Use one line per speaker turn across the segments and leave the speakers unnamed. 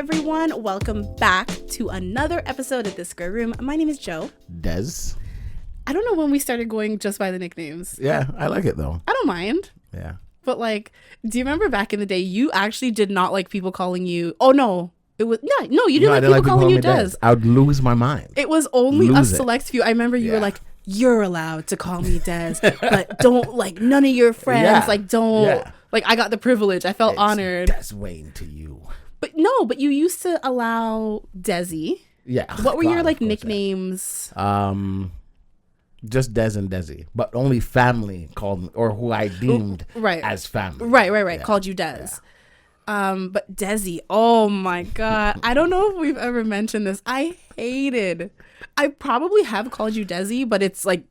everyone. Welcome back to another episode of The Square Room. My name is Joe.
Des.
I don't know when we started going just by the nicknames.
Yeah, I like it though.
I don't mind.
Yeah.
But like, do you remember back in the day, you actually did not like people calling you, oh no. It was, no, you didn't like people calling you Des.
I would lose my mind.
It was only a select few. I remember you were like, you're allowed to call me Des, but don't, like, none of your friends, like, don't. Yeah. Like, I got the privilege. I felt honored.
Deswayne to you.
But no, but you used to allow Desi.
Yeah.
What were your, like, nicknames?
Just Des and Desi. But only family called me, or who I deemed as family.
Right. Yeah. Called you Des. Yeah. But Desi, oh my God. I don't know if we've ever mentioned this. I probably have called you Desi, but it's like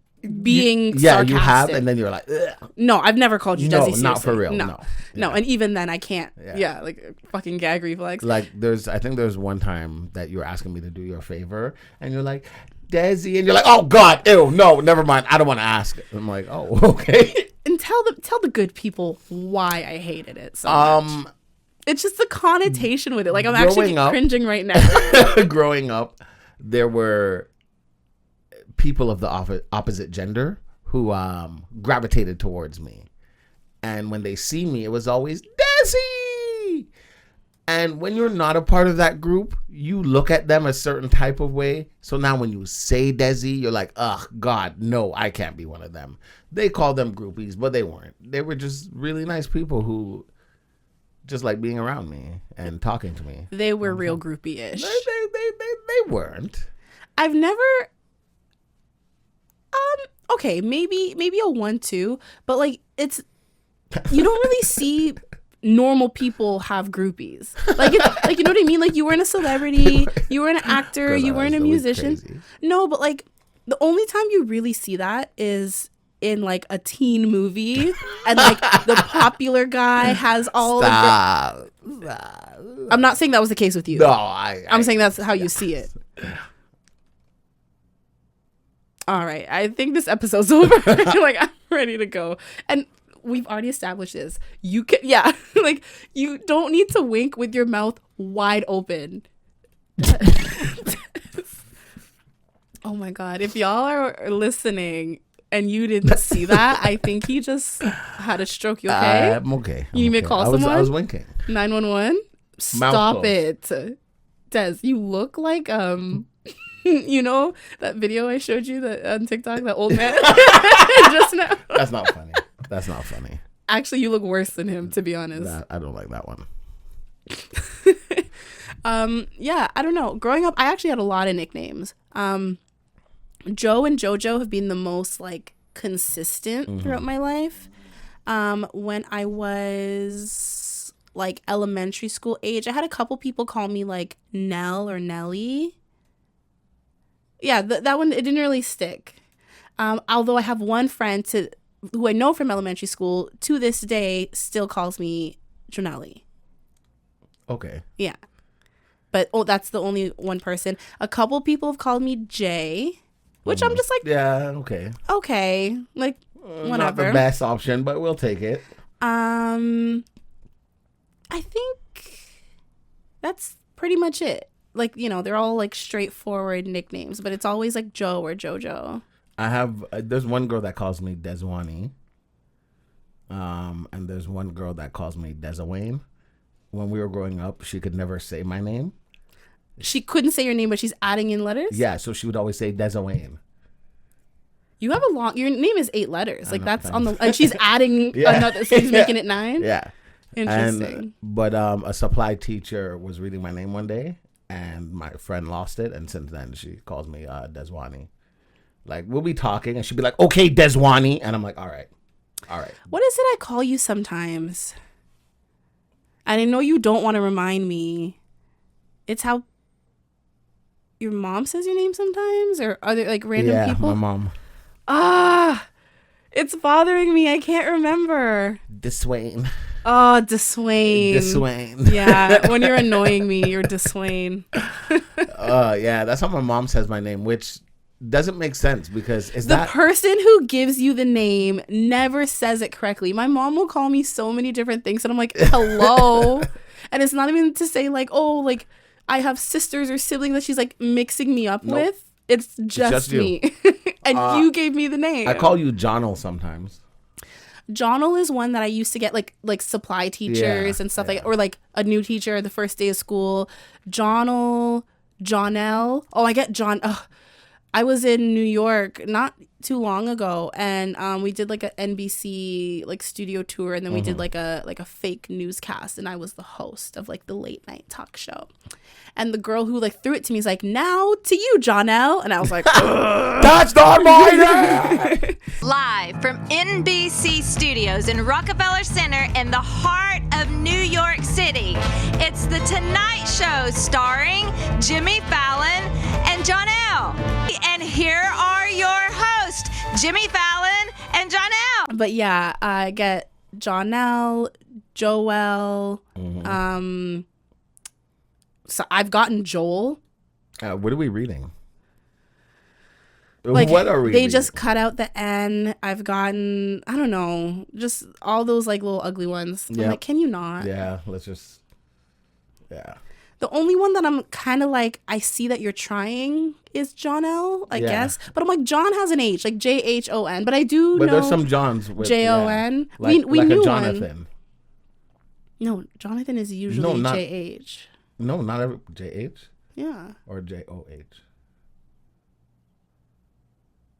being sarcastic.
You have, and then you're like, ugh.
No, I've never called you Desi. Seriously.
Not for real. No.
And even then I can't. Yeah, like fucking gag reflex.
Like I think there's one time that you were asking me to do you a favor, and you're like, Desi, and you're like, oh God, ew, no, never mind. I don't want to ask. I'm like, oh, okay. And
tell the good people why I hated it so much. It's just the connotation with it. Like, I'm actually cringing right now.
Growing up, there were people of the opposite gender who gravitated towards me. And when they see me, it was always, Desi! And when you're not a part of that group, you look at them a certain type of way. So now when you say Desi, you're like, ugh, God, no, I can't be one of them. They called them groupies, but they weren't. They were just really nice people who just like being around me and talking to me.
They were real groupie-ish.
They weren't.
I've never... okay, maybe a 1-2, but like, it's... You don't really see normal people have groupies. Like, like, you know what I mean? Like, you weren't a celebrity, you weren't an actor, you weren't a musician. Crazy. No, but like, the only time you really see that is in like a teen movie, and like the popular guy has all Stop. I'm not saying that was the case with you.
No,
I'm saying that's how you see it. All right, I think this episode's over. Like, I'm ready to go. And we've already established this. You can, like, you don't need to wink with your mouth wide open. Oh my God. If y'all are listening and you didn't see that, I think he just had a stroke. You okay?
I'm okay.
You need me to call someone?
I was winking.
911? Stop it. Des, you look like, you know, that video I showed you on TikTok, that old man just now?
That's not funny.
Actually, you look worse than him, to be honest.
I don't like that one.
I don't know. Growing up, I actually had a lot of nicknames. Joe and JoJo have been the most like consistent throughout my life. When I was like elementary school age, I had a couple people call me like Nell or Nelly. Yeah, that one, it didn't really stick. Although I have one friend who I know from elementary school to this day still calls me Jonel. Okay. Yeah. But that's the only one person. A couple people have called me Jay, which I'm just like,
yeah, okay.
Okay. Like, whatever.
Not the best option, but we'll take it.
I think that's pretty much it. Like, you know, they're all like straightforward nicknames, but it's always like Joe or JoJo.
I have, there's one girl that calls me Deswani. And there's one girl that calls me Deswayne. When we were growing up, she could never say my name.
She couldn't say your name, but she's adding in letters?
Yeah, so she would always say Deswayne.
You have your name is 8 letters. Like, that's on the, and she's adding another, so she's making it 9?
Yeah.
Interesting.
But a supply teacher was reading my name one day, and my friend lost it, and since then she calls me Deswani. Like, we'll be talking, and she'll be like, okay, Deswani, and I'm like, all right.
What is it I call you sometimes? And I know you don't want to remind me. It's how your mom says your name sometimes, or are there like random people?
Yeah, my mom.
It's bothering me. I can't remember.
Deswayne.
Oh, Deswayne.
Deswayne.
Yeah, when you're annoying me, you're Deswayne.
Yeah, that's how my mom says my name, which doesn't make sense because
the person who gives you the name never says it correctly. My mom will call me so many different things, and I'm like, hello. And it's not even to say like, oh, like I have sisters or siblings that she's like mixing me up with. It's just me. And you gave me the name.
I call you Jonel sometimes.
Jonel is one that I used to get like supply teachers and stuff like, or like a new teacher the first day of school. Jonel. Oh, I get John. I was in New York not too long ago, and we did like a NBC like studio tour, and then we did like a fake newscast, and I was the host of like the late night talk show. And the girl who like threw it to me is like, "Now to you, Jonel," and I was like,
"That's not my name."
Live from NBC Studios in Rockefeller Center in the heart of New York City, it's The Tonight Show starring Jimmy Fallon and Jonel. And here are your hosts, Jimmy Fallon and Jonel.
But yeah, I get Jonel, Joel. So I've gotten Joel.
What are we reading?
Like,
what are we
they
reading?
just cut out the N. I've gotten, I don't know, just all those like little ugly ones. I'm like, can you not?
Yeah, let's just, yeah.
The only one that I'm kind of like, I see that you're trying is Jonel, I guess. But I'm like, John has an H, like John. But I do know.
But there's some Johns with
Jon.
Like,
we
like
knew
a Jonathan.
one. No, Jonathan is usually JH.
No, not every JH.
Yeah.
Or JOH.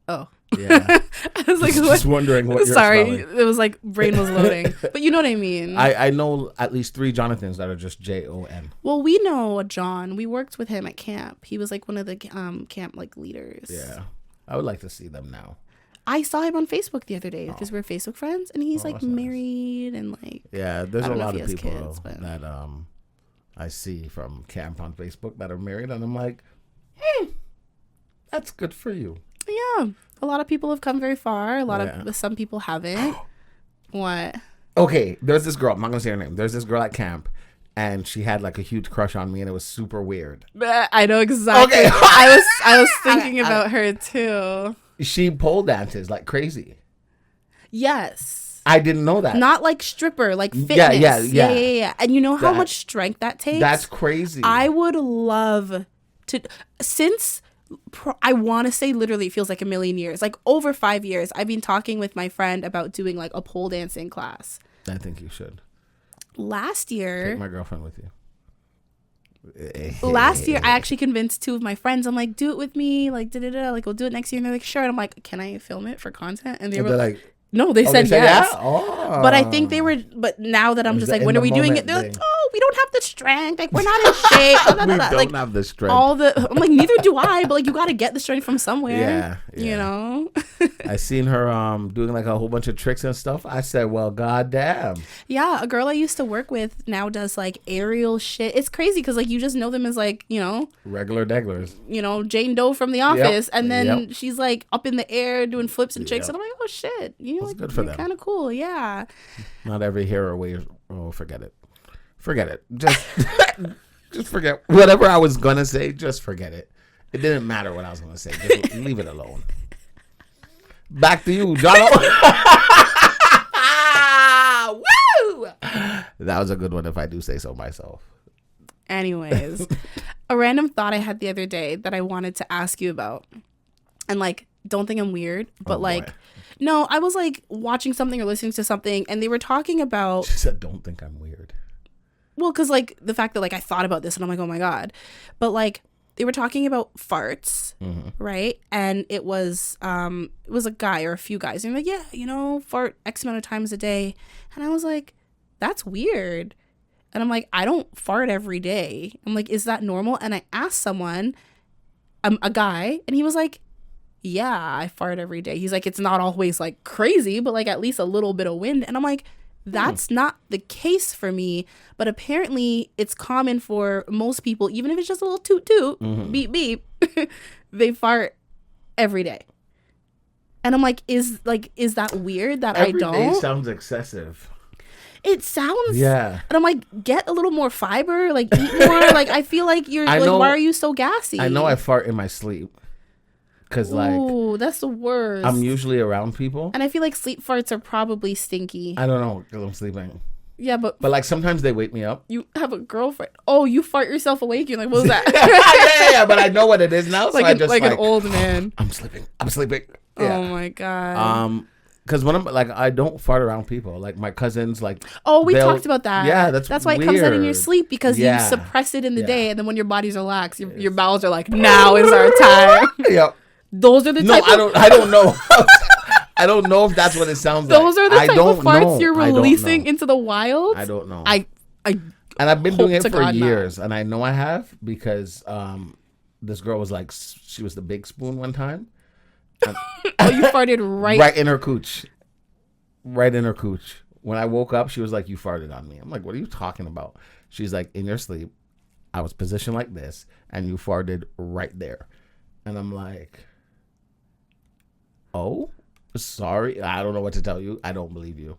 Oh.
Yeah.
I was like,
just wondering what you're
Sorry,
spelling.
it was like brain was loading. But you know what I mean.
I know at least 3 Jonathans that are just JON.
Well, we know a John. We worked with him at camp. He was like one of the camp like leaders.
Yeah. I would like to see them now.
I saw him on Facebook the other day because we're Facebook friends, and he's like married and like.
Yeah, there's a lot of people
kids,
that I see from camp on Facebook that are married, and I'm like, that's good for you.
Yeah, a lot of people have come very far. A lot of some people haven't. What?
Okay, there's this girl. I'm not gonna say her name. There's this girl at camp, and she had like a huge crush on me, and it was super weird.
I know exactly. Okay. I was thinking about her too.
She pole dances like crazy.
Yes.
I didn't know that.
Not like stripper, like fitness. Yeah. And you know how much strength that takes?
That's crazy.
I would love to, since I want to say literally it feels like a million years, like over 5 years, I've been talking with my friend about doing like a pole dancing class.
I think you should.
Last year.
Take my girlfriend with you.
Last year, I actually convinced 2 of my friends. I'm like, do it with me, like like we'll do it next year. And they're like, sure. And I'm like, can I film it for content? And they were like, no, they said yes. Yeah? Oh. But I think they were. But now that I'm just like, when are we doing it? They're like, oh, we don't have the strength. Like we're not in shape.
We don't have the strength.
I'm like, neither do I. But like, you got to get the strength from somewhere.
Yeah.
You know.
I seen her doing like a whole bunch of tricks and stuff. I said, well, goddamn.
Yeah, a girl I used to work with now does like aerial shit. It's crazy because like you just know them as like, you know,
regular deglers.
You know, Jane Doe from The Office, and then she's like up in the air doing flips and tricks, and I'm like, oh shit, you know, like,
good for them.
Kind of cool, yeah.
Not every hero wears. Oh, forget it. Just just forget whatever I was gonna say. Just forget it. It didn't matter what I was gonna say. Just leave it alone. Back to you, John. Woo! That was a good one, if I do say so myself.
Anyways, a random thought I had the other day that I wanted to ask you about, and like, don't think I'm weird, but no, I was like watching something or listening to something, and they were talking about.
She said, "Don't think I'm weird."
Well, because like the fact that like I thought about this and I'm like, oh my god, but like they were talking about farts, right? And it was a guy or a few guys, and they're like, yeah, you know, fart X amount of times a day, and I was like, that's weird, and I'm like, I don't fart every day. I'm like, is that normal? And I asked someone, a guy, and he was like, yeah, I fart every day. He's like, it's not always like crazy, but like at least a little bit of wind. And I'm like, that's not the case for me, but apparently it's common for most people, even if it's just a little toot toot, beep beep, they fart every day. And I'm like, is that weird that I don't?
Every day sounds excessive.
It sounds,
yeah.
And I'm like, get a little more fiber, like eat more. Like I feel like you're like, why are you so gassy?
I know I fart in my sleep. Cause like,
ooh, that's the worst.
I'm usually around people,
and I feel like sleep farts are probably stinky.
I don't know, because I'm sleeping.
Yeah, but
like sometimes they wake me up.
you have a girlfriend. Oh, you fart yourself awake. You're like, what was that?
yeah, but I know what it is now.
like
So I just
an old man.
I'm sleeping. Yeah.
Oh my god.
Because when I'm like, I don't fart around people. Like my cousins, like
we talked about that.
Yeah,
that's why it comes out in your sleep because you suppress it in the day, and then when your body's relaxed, your bowels are like, now is our time.
Yep.
Those are the type
I don't know. I don't know if that's what it sounds like.
Those are the type of farts you're releasing into the wild.
I don't know.
And
I've been doing it for years, and I know I have because this girl was like, she was the big spoon one time.
Oh, you farted
right in her cooch. Right in her cooch. When I woke up, she was like, you farted on me. I'm like, what are you talking about? She's like, in your sleep, I was positioned like this, and you farted right there. And I'm like, oh, sorry. I don't know what to tell you. I don't believe you.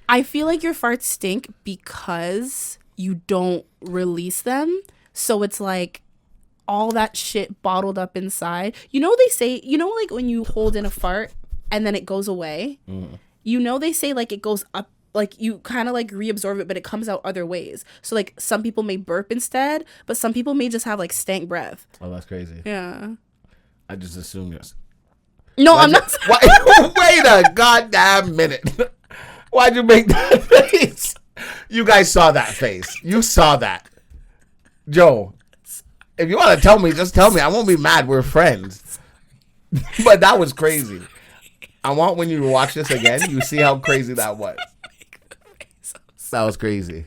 I feel like your farts stink because you don't release them. So it's like all that shit bottled up inside. You know, they say, like when you hold in a fart and then it goes away, they say like it goes up, like you kind of like reabsorb it, but it comes out other ways. So like some people may burp instead, but some people may just have like stank breath.
Oh, that's crazy.
Yeah.
I just assume you're...
No, I'm not.
Wait a goddamn minute. Why'd you make that face? You guys saw that face. You saw that. Joe, if you want to tell me, just tell me. I won't be mad. We're friends. But that was crazy. I want when you watch this again, you see how crazy that was. That was crazy.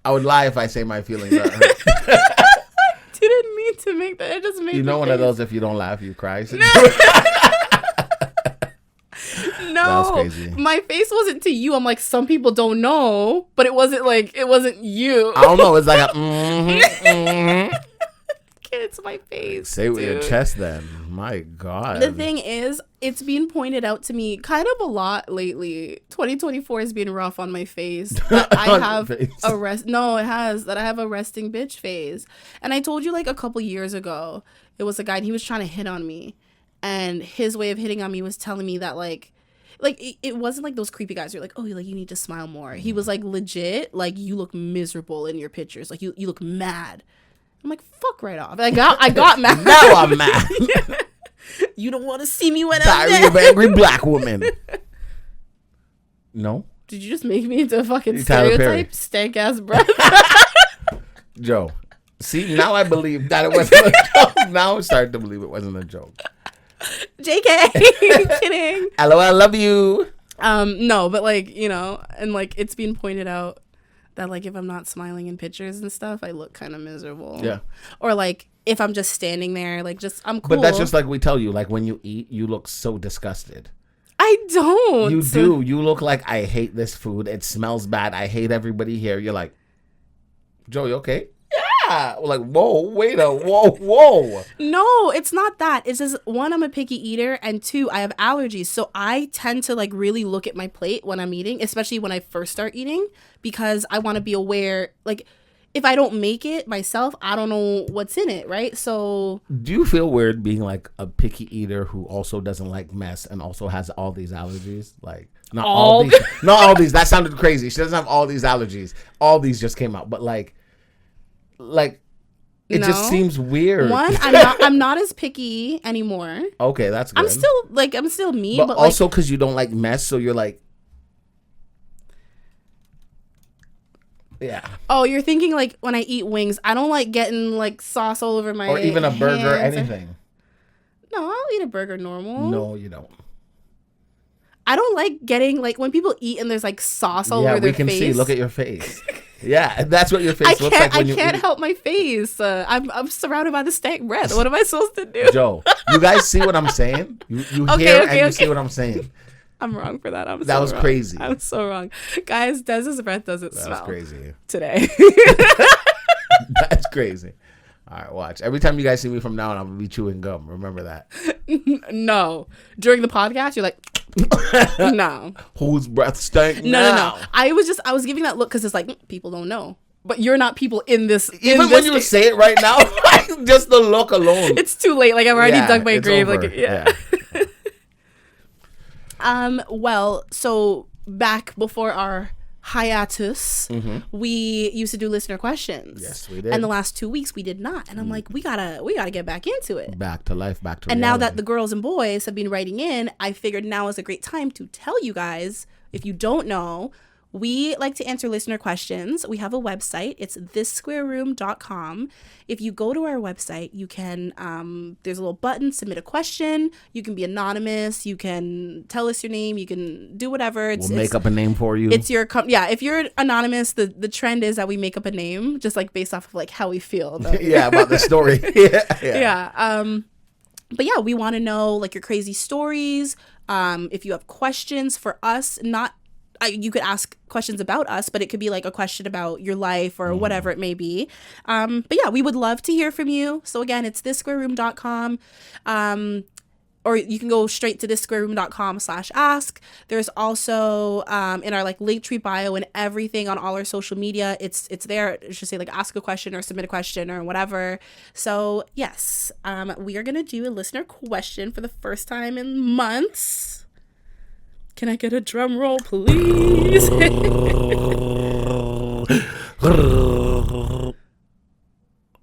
I would lie if I say my feelings are hurt.
Didn't mean to make that. I just made.
You know, one of those. If you don't laugh, you cry.
No, that was crazy. My face wasn't to you. I'm like, some people don't know, but it wasn't you.
I don't know. It's like a
It's my face.
Say it with your chest then. My God.
The thing is, it's been pointed out to me kind of a lot lately. 2024 has been rough on my face. That I have that I have a resting bitch phase. And I told you like a couple years ago, it was a guy and he was trying to hit on me. And his way of hitting on me was telling me that like it wasn't like those creepy guys who are like, oh, like you need to smile more. He was like legit, like you look miserable in your pictures. Like you look mad. I'm like, fuck right off. I got mad.
Now I'm mad.
You don't want to see me when
Diary
I'm
of an Angry Black Woman. No?
Did you just make me into a fucking stereotype? Stank ass breath.
Joe. See, now I believe that it wasn't a joke. Now I'm starting to believe it wasn't a joke.
JK. Kidding.
LOL, I love you.
No, but like, and like it's been pointed out that like if I'm not smiling in pictures and stuff, I look kind of miserable.
Yeah.
Or like if I'm just standing there, like just I'm cool.
But that's just like we tell you, like when you eat, you look so disgusted.
I don't.
You do. You look like, I hate this food. It smells bad. I hate everybody here. You're like, Joe, you okay? Yeah. Like, whoa.
No, it's not that. It's just, one, I'm a picky eater, and two, I have allergies. So I tend to like really look at my plate when I'm eating, especially when I first start eating, because I want to be aware, like, if I don't make it myself, I don't know what's in it, right? So
do you feel weird being like a picky eater who also doesn't like mess and also has all these allergies? Like, not all these. That sounded crazy. She doesn't have all these allergies. All these just came out. But like it just seems weird.
One, I'm not as picky anymore.
Okay, that's good.
I'm still me,
but also because you don't like mess, so you're like, yeah.
Oh, you're thinking like when I eat wings, I don't like getting like sauce all over my
or even a burger, anything.
No, I'll eat a burger normal.
No, you don't.
I don't like getting like when people eat and there's like sauce all over their face. Yeah, we can see.
Look at your face. Yeah, that's what your face looks like when you eat. I can't
help my face. I'm surrounded by the stank breath. What am I supposed to do?
Joe, you guys see what I'm saying? You hear and you see what I'm saying.
I'm wrong for that.
That was crazy.
I'm so wrong. Guys, Dez's breath doesn't smell.
That's crazy.
Today.
That's crazy. All right, watch. Every time you guys see me from now on, I'm going to be chewing gum. Remember that.
No. During the podcast, you're like, no.
Whose breath stank
No. I was giving that look because it's like, people don't know. But you're not people in this.
Even when you say it right now, just the look alone.
It's too late. Like, I've already dug my grave. Over. Like, yeah. Well, so back before our hiatus, we used to do listener questions.
Yes, we did.
And the last 2 weeks we did not. And I'm like, we gotta get back into it.
Back to life, back to
and
reality.
now that the girls and boys have been writing in, I figured now is a great time to tell you guys, if you don't know, we like to answer listener questions. We have a website. It's thissquareroom.com. If you go to our website, you can, there's a little button, submit a question. You can be anonymous. You can tell us your name. You can do whatever.
We'll make up a name for you.
It's your, if you're anonymous, the trend is that we make up a name, just like based off of like how we feel. About
about the story.
But yeah, we want to know like your crazy stories. If you have questions for us, you could ask questions about us, but it could be like a question about your life or whatever it may be. But yeah, we would love to hear from you. So again, it's thissquareroom.com. Or you can go straight to thissquareroom.com/ask. There's also in our like Linktree bio and everything on all our social media. It's there. It should say like ask a question or submit a question or whatever. So yes, we are gonna do a listener question for the first time in months. Can I get a drum roll, please?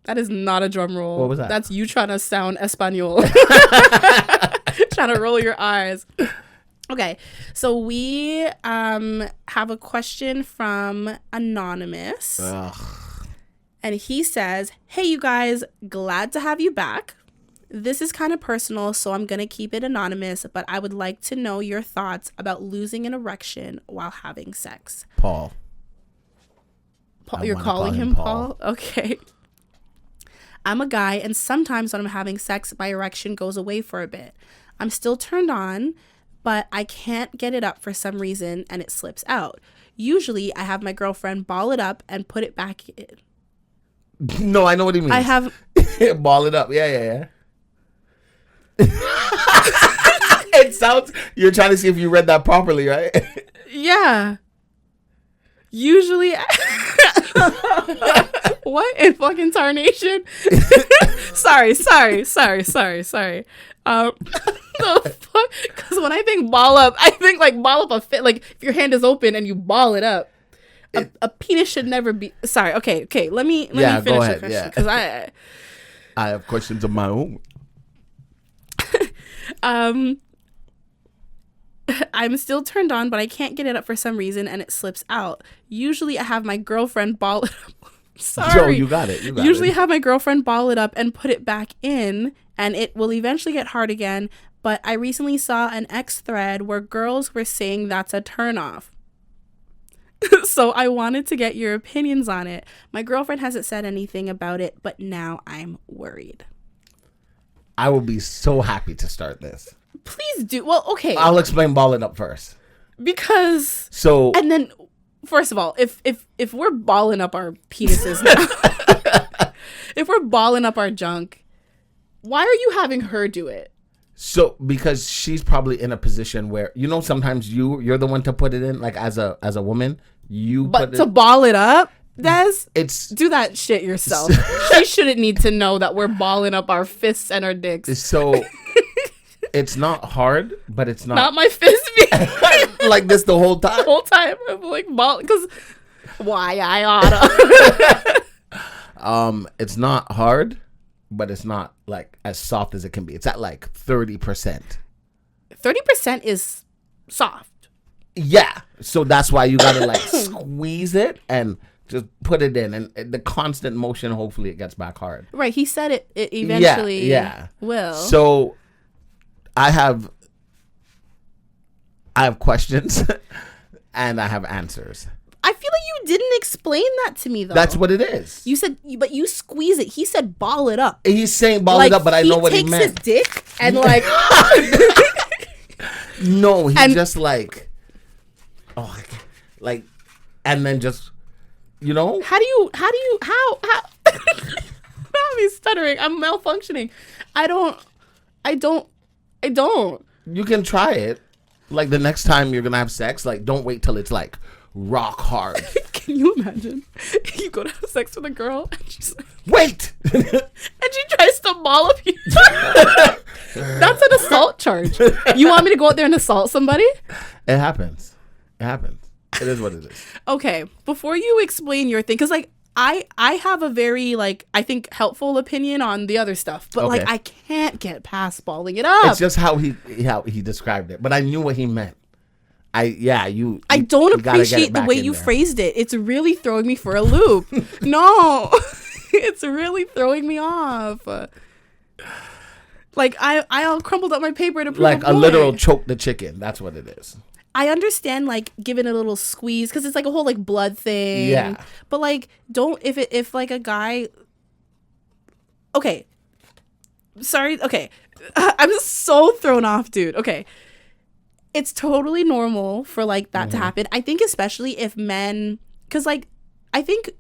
That is not a drum roll.
What was that?
That's you trying to sound Espanol. Trying to roll your eyes. Okay, so we have a question from Anonymous.
Ugh.
And he says, hey, you guys, glad to have you back. This is kind of personal, so I'm going to keep it anonymous, but I would like to know your thoughts about losing an erection while having sex.
Paul.
You're calling him Paul? Okay. I'm a guy, and sometimes when I'm having sex, my erection goes away for a bit. I'm still turned on, but I can't get it up for some reason, and it slips out. Usually, I have my girlfriend ball it up and put it back in.
No, I know what he means.
I have...
Ball it up. Yeah. It sounds... You're trying to see if you read that properly, right?
Yeah. Usually... What in fucking tarnation? Sorry. The fuck? Because when I think ball up, I think like ball up a fit. Like if your hand is open and you ball it up, a penis should never be. Sorry. Okay. Let me finish
go
the
ahead.
question because
I have questions of my own.
I'm still turned on, but I can't get it up for some reason, and it slips out. Usually, I have my girlfriend ball it up. Sorry.
Joe, you got it.
Usually have my girlfriend ball it up and put it back in, and it will eventually get hard again. But I recently saw an X thread where girls were saying that's a turnoff. So I wanted to get your opinions on it. My girlfriend hasn't said anything about it, but now I'm worried.
I will be so happy to start this.
Please do. Well, okay.
I'll explain ball it up first.
Because...
So...
And then... First of all, if we're balling up our penises now, if we're balling up our junk, why are you having her do it?
So because she's probably in a position where sometimes you're the one to put it in, like as a woman,
but to ball it up,
it's
do that shit yourself. She shouldn't need to know that we're balling up our fists and our dicks.
So it's not hard, but it's not
my fist being
like this the whole time.
The whole time I'm like ball because why I oughta.
It's not hard, but it's not like as soft as it can be. It's at like 30%.
30% is soft.
Yeah, so that's why you gotta like squeeze it and just put it in, and the constant motion. Hopefully, it gets back hard.
Right. He said it eventually. Will.
So I have questions and I have answers.
I feel like you didn't explain that to me, though.
That's what it is.
You said, but you squeeze it. He said ball it up.
He's saying ball it up, but I know what he meant.
He takes his dick and like...
No, he just like... Oh, like... And then just... How?
I'm stuttering. I'm malfunctioning. I don't.
You can try it. Like the next time you're gonna have sex, like don't wait till it's like rock hard.
Can you imagine? You go to have sex with a girl and she's like,
wait!
And she tries to ball up you. That's an assault charge. You want me to go out there and assault somebody?
It happens. It is what it is.
Okay, before you explain your thing, because like I have a very like I think helpful opinion on the other stuff, but like I can't get past balling it up.
It's just how he described it, but I knew what he meant. I
don't appreciate the way you phrased it. It's really throwing me for a loop. No, it's really throwing me off. Like I all crumpled up my paper to prove
like
a
point. Literal choke the chicken. That's what it is.
I understand like giving a little squeeze because it's like a whole like blood thing.
Yeah.
But like don't if like a guy. Okay. Sorry. Okay. I'm just so thrown off, dude. Okay. It's totally normal for like that to happen. I think especially if men, because like I think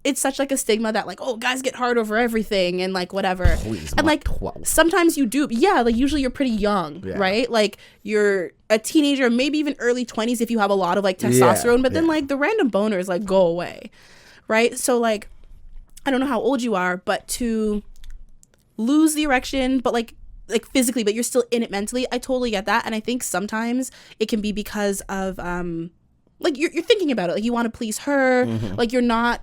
it's such like a stigma that like, oh, guys get hard over everything and like whatever.
Please,
and like
12.
sometimes you do. Yeah, like usually you're pretty young, right? Like you're a teenager, maybe even early 20s if you have a lot of like testosterone, but then like the random boners like go away, right? So like I don't know how old you are, but to lose the erection, but like physically, but you're still in it mentally, I totally get that. And I think sometimes it can be because of like you're thinking about it, like you want to please her, like you're not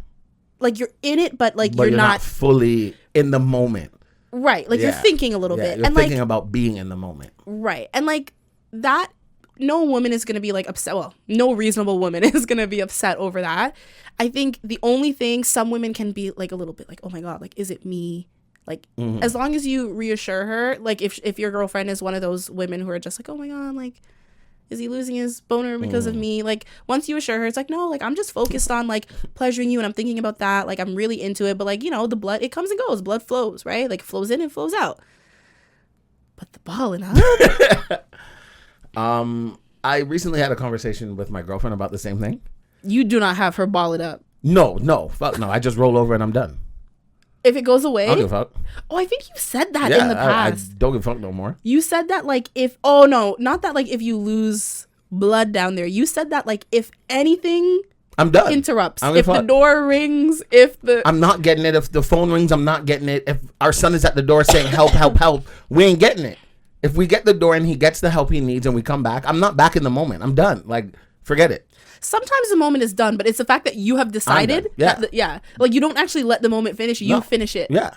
like you're in it, but like you're not
fully in the moment,
right? Like you're thinking a little bit,
you're
and
thinking
like
about being in the moment,
right? And like that, no woman is gonna be like upset. Well, no reasonable woman is gonna be upset over that. I think the only thing some women can be like a little bit like, oh my god, like is it me? Like as long as you reassure her, like if your girlfriend is one of those women who are just like, oh my god, like is he losing his boner because of me? Like once you assure her, it's like, no, like I'm just focused on like pleasuring you and I'm thinking about that. Like I'm really into it. But like, you know, the blood, it comes and goes. Blood flows, right? Like flows in and flows out. But the balling up.
I recently had a conversation with my girlfriend about the same thing.
You do not have her ball it up.
No, fuck no. I just roll over and I'm done.
If it goes away?
I don't give a fuck.
Oh, I think you said that in the past.
I don't give a fuck no more.
You said that like if, oh no, not that like if you lose blood down there. You said that like if anything
I'm done.
Interrupts. If the door rings, if the...
I'm not getting it. If the phone rings, I'm not getting it. If our son is at the door saying help, help, help, we ain't getting it. If we get the door and he gets the help he needs and we come back, I'm not back in the moment. I'm done. Like, forget it.
Sometimes the moment is done, but it's the fact that you have decided. Like you don't actually let the moment finish. You finish it.
Yeah.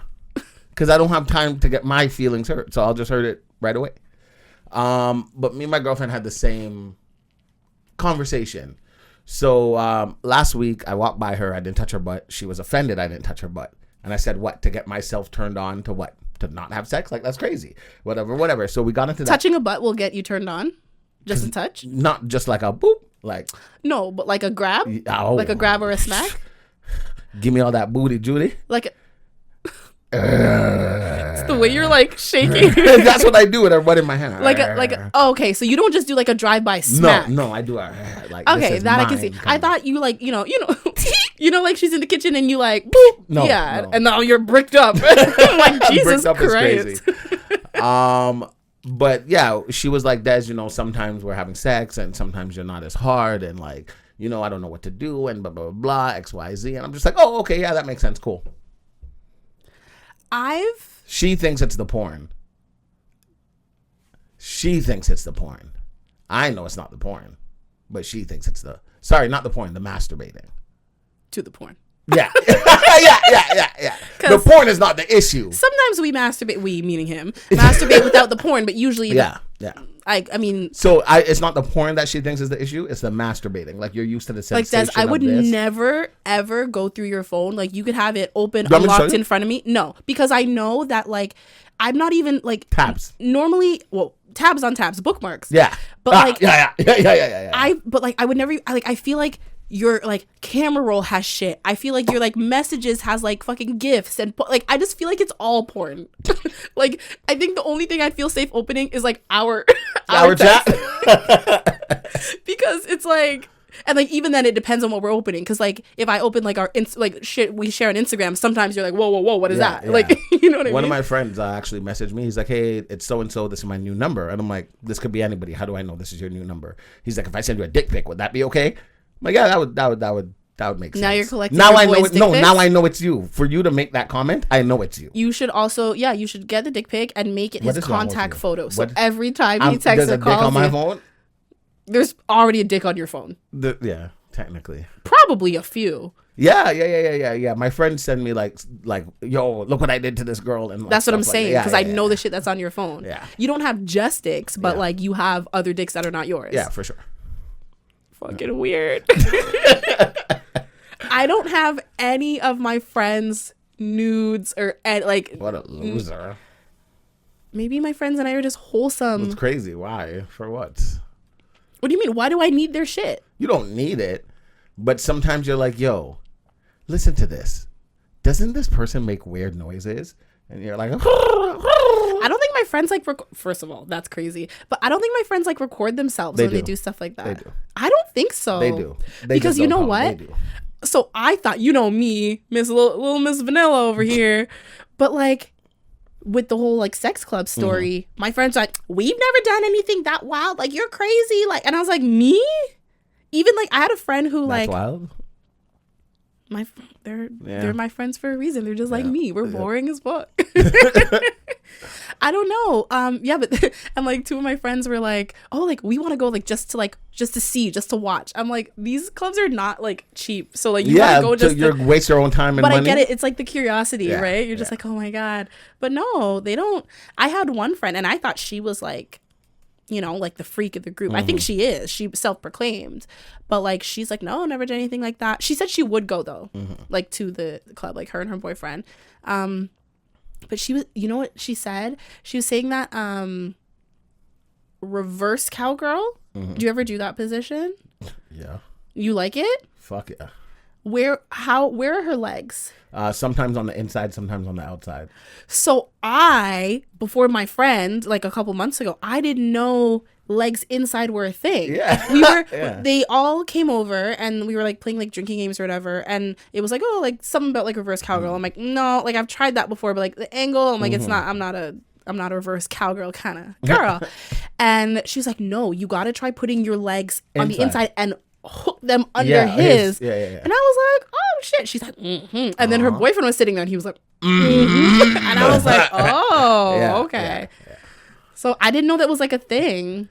Because I don't have time to get my feelings hurt. So I'll just hurt it right away. But me and my girlfriend had the same conversation. So last week I walked by her. I didn't touch her butt. She was offended I didn't touch her butt. And I said, what? To get myself turned on to what? To not have sex? Like, that's crazy. Whatever. So we got into that.
Touching a butt will get you turned on? Just a touch?
Not just like a boop. Like,
no, but like a grab? Like a grab or a smack?
Give me all that booty, Judy.
Like it's the way you're like shaking.
That's what I do with a butt in my hand.
Okay, so you don't just do like a drive-by smack.
No, I do a like.
Okay, that I can see. I thought you like you know, like she's in the kitchen and you like boop. No, and now you're bricked up. Like Jesus Christ.
But yeah, she was like, Des, sometimes we're having sex and sometimes you're not as hard and like, I don't know what to do and blah, blah, blah, blah, X, Y, Z. And I'm just like, oh, okay, yeah, that makes sense. Cool. She thinks it's the porn. I know it's not the porn, but she thinks it's not the porn, the masturbating.
To the porn.
Yeah. Yeah. The porn is not the issue.
Sometimes we masturbate, we meaning him, masturbate without the porn, but usually
yeah.
I mean,
so it's not the porn that she thinks is the issue, it's the masturbating. Like you're used to the sensation.
Like Des, I would never ever go through your phone. Like you could have it open, unlocked in front of me. No, because I know that like I'm not even like
tabs.
Normally, well, tabs on tabs, bookmarks.
Yeah.
But
yeah.
I would never I feel like your like camera roll has shit. I feel like your like messages has like fucking gifs and like I just feel like it's all porn. Like I think the only thing I feel safe opening is like our
chat.
Because it's like, and like even then it depends on what we're opening. Because like if I open like our like shit we share on Instagram, sometimes you're like whoa what is that? Yeah. Like you know what I mean?
One of my friends actually messaged me. He's like, hey, it's so and so. This is my new number. And I'm like, this could be anybody. How do I know this is your new number? He's like, if I send you a dick pic, would that be okay? I'm like, yeah, that would make sense.
Now you're collecting.
Now I know it. No, now I know it's you. For you to make that comment, I know it's you.
You should also, you should get the dick pic and make it his contact photo. So every time he texts or calls
on my phone,
there's already a dick on your phone.
Yeah. technically.
Probably a few.
Yeah. My friends send me like, yo, look what I did to this girl, and like,
that's what I'm saying, because I know the shit that's on your phone.
Yeah.
You don't have just dicks, but like you have other dicks that are not yours.
Yeah, for sure.
Fucking weird. I don't have any of my friends' nudes or like.
What a loser.
Maybe my friends and I are just wholesome.
It's crazy. Why? For what?
What do you mean? Why do I need their shit?
You don't need it, but sometimes you're like, yo, listen to this. Doesn't this person make weird noises? And you're like,
I don't think my friends like first of all, that's crazy. But I don't think my friends like record themselves when they do stuff like that.
They do.
I don't think so.
They do.
Because you know what?
They do.
So I thought, you know me, little Miss Vanilla over here, but like with the whole like sex club story, my friends are like, we've never done anything that wild. Like, you're crazy. Like, and I was like, me? Even like I had a friend who
That's
like
wild.
They're my friends for a reason. They're just like me. We're boring as fuck. I don't know. But and like two of my friends were like, oh, like we want to go like just to see, just to watch. I'm like, these clubs are not like cheap. So like you gotta go just
you waste your own time and money.
But I get it. It's like the curiosity, right? You're just like, oh my God. But no, they don't. I had one friend and I thought she was like, you know, like the freak of the group. I think she is. She self-proclaimed. But like, she's like, no, never did anything like that. She said she would go though, like to the club, like her and her boyfriend. But she was, you know what she said? She was saying that reverse cowgirl. Do you ever do that position?
Yeah.
You like it?
Fuck yeah.
Where are her legs?
Sometimes on the inside, sometimes on the outside.
So before my friend, like a couple months ago, I didn't know legs inside were a thing.
Yeah.
We were, they all came over and we were like playing like drinking games or whatever. And it was like, oh, like something about like reverse cowgirl. I'm like, no, like I've tried that before, but like the angle, I'm like, it's not, I'm not a reverse cowgirl kind of girl. And she was like, no, you got to try putting your legs on the inside and hook them under his.
Yeah.
And I was like, oh shit. She's like, And then her boyfriend was sitting there and he was like, and I was like, oh, okay. Yeah. So I didn't know that was like a thing.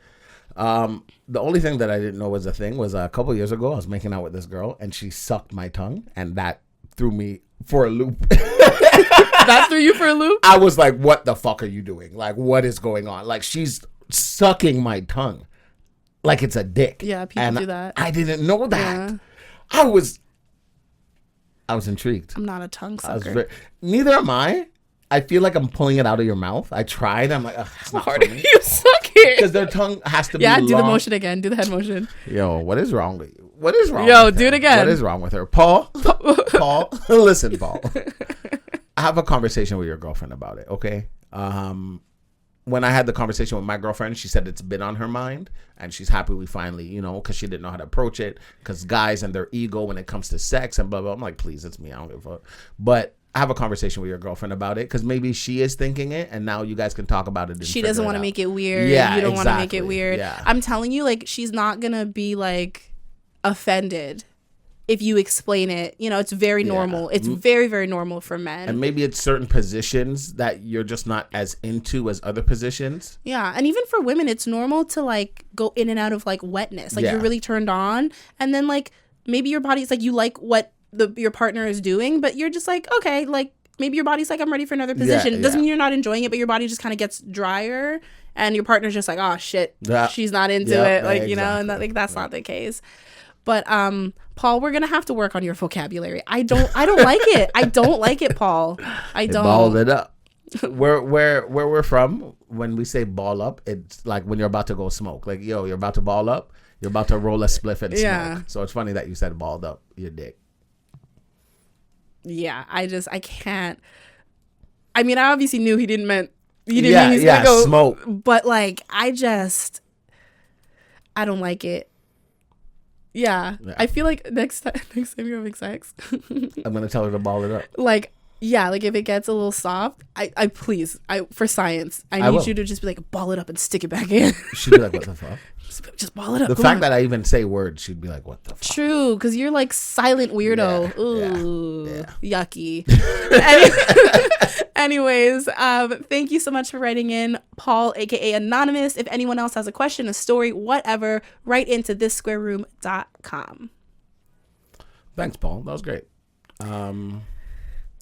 The only thing that I didn't know was a thing was a couple years ago, I was making out with this girl and she sucked my tongue and that threw me for a loop.
That threw you for a loop?
I was like, what the fuck are you doing? Like, what is going on? Like, she's sucking my tongue like it's a dick.
Yeah, people do that.
I didn't know that. Yeah. I was intrigued.
I'm not a tongue sucker.
Neither am I. I feel like I'm pulling it out of your mouth. I tried. I'm like, ugh, it's not
hard. You suck it.
Because their tongue has to be long.
Do the motion again. Do the head motion.
Yo, what is wrong with you? What is wrong with
her? Do it again.
What is wrong with her? Paul? Listen, Paul. I have a conversation with your girlfriend about it, okay? When I had the conversation with my girlfriend, she said it's been on her mind and she's happy we finally, you know, because she didn't know how to approach it, because guys and their ego when it comes to sex and blah, blah. I'm like, please, it's me. I don't give a fuck. But I have a conversation with your girlfriend about it because maybe she is thinking it and now you guys can talk about it.
She doesn't want to make it weird.
Yeah,
you don't want to make it weird.
Yeah.
I'm telling you, like, she's not going to be like offended if you explain it. You know, it's very normal. It's very, very normal for men.
And maybe it's certain positions that you're just not as into as other positions.
Yeah. And even for women, it's normal to like go in and out of like wetness. Like you're really turned on. And then like maybe your body's like, you like what your partner is doing, but you're just like, okay, like maybe your body's like, I'm ready for another position. It doesn't mean you're not enjoying it, but your body just kind of gets drier and your partner's just like, oh shit, she's not into it. Like, you know, and like that's not the case. But Paul, we're gonna have to work on your vocabulary. I don't like it. I don't like it, Paul. I don't.
Balled it up. Where we're from, when we say ball up, it's like when you're about to go smoke. Like, yo, you're about to ball up. You're about to roll a spliff and smoke. So it's funny that you said balled up your dick.
Yeah, I can't. I mean, I obviously knew he didn't mean he's gonna go
smoke.
But like, I don't like it. Yeah. I feel like next time you're having sex,
I'm gonna tell her to ball it up.
Like, yeah, like if it gets a little soft, I please, for science, I need you to just be like, ball it up and stick it back in.
She'd be like, what the fuck?
Just ball it up.
The fact that I even say words, she'd be like, what the fuck?
True, because you're like silent weirdo. Ooh, yucky. Anyways, thank you so much for writing in, Paul, aka Anonymous. If anyone else has a question, a story, whatever, write into thissquareroom.com.
Thanks, Paul. That was great.
It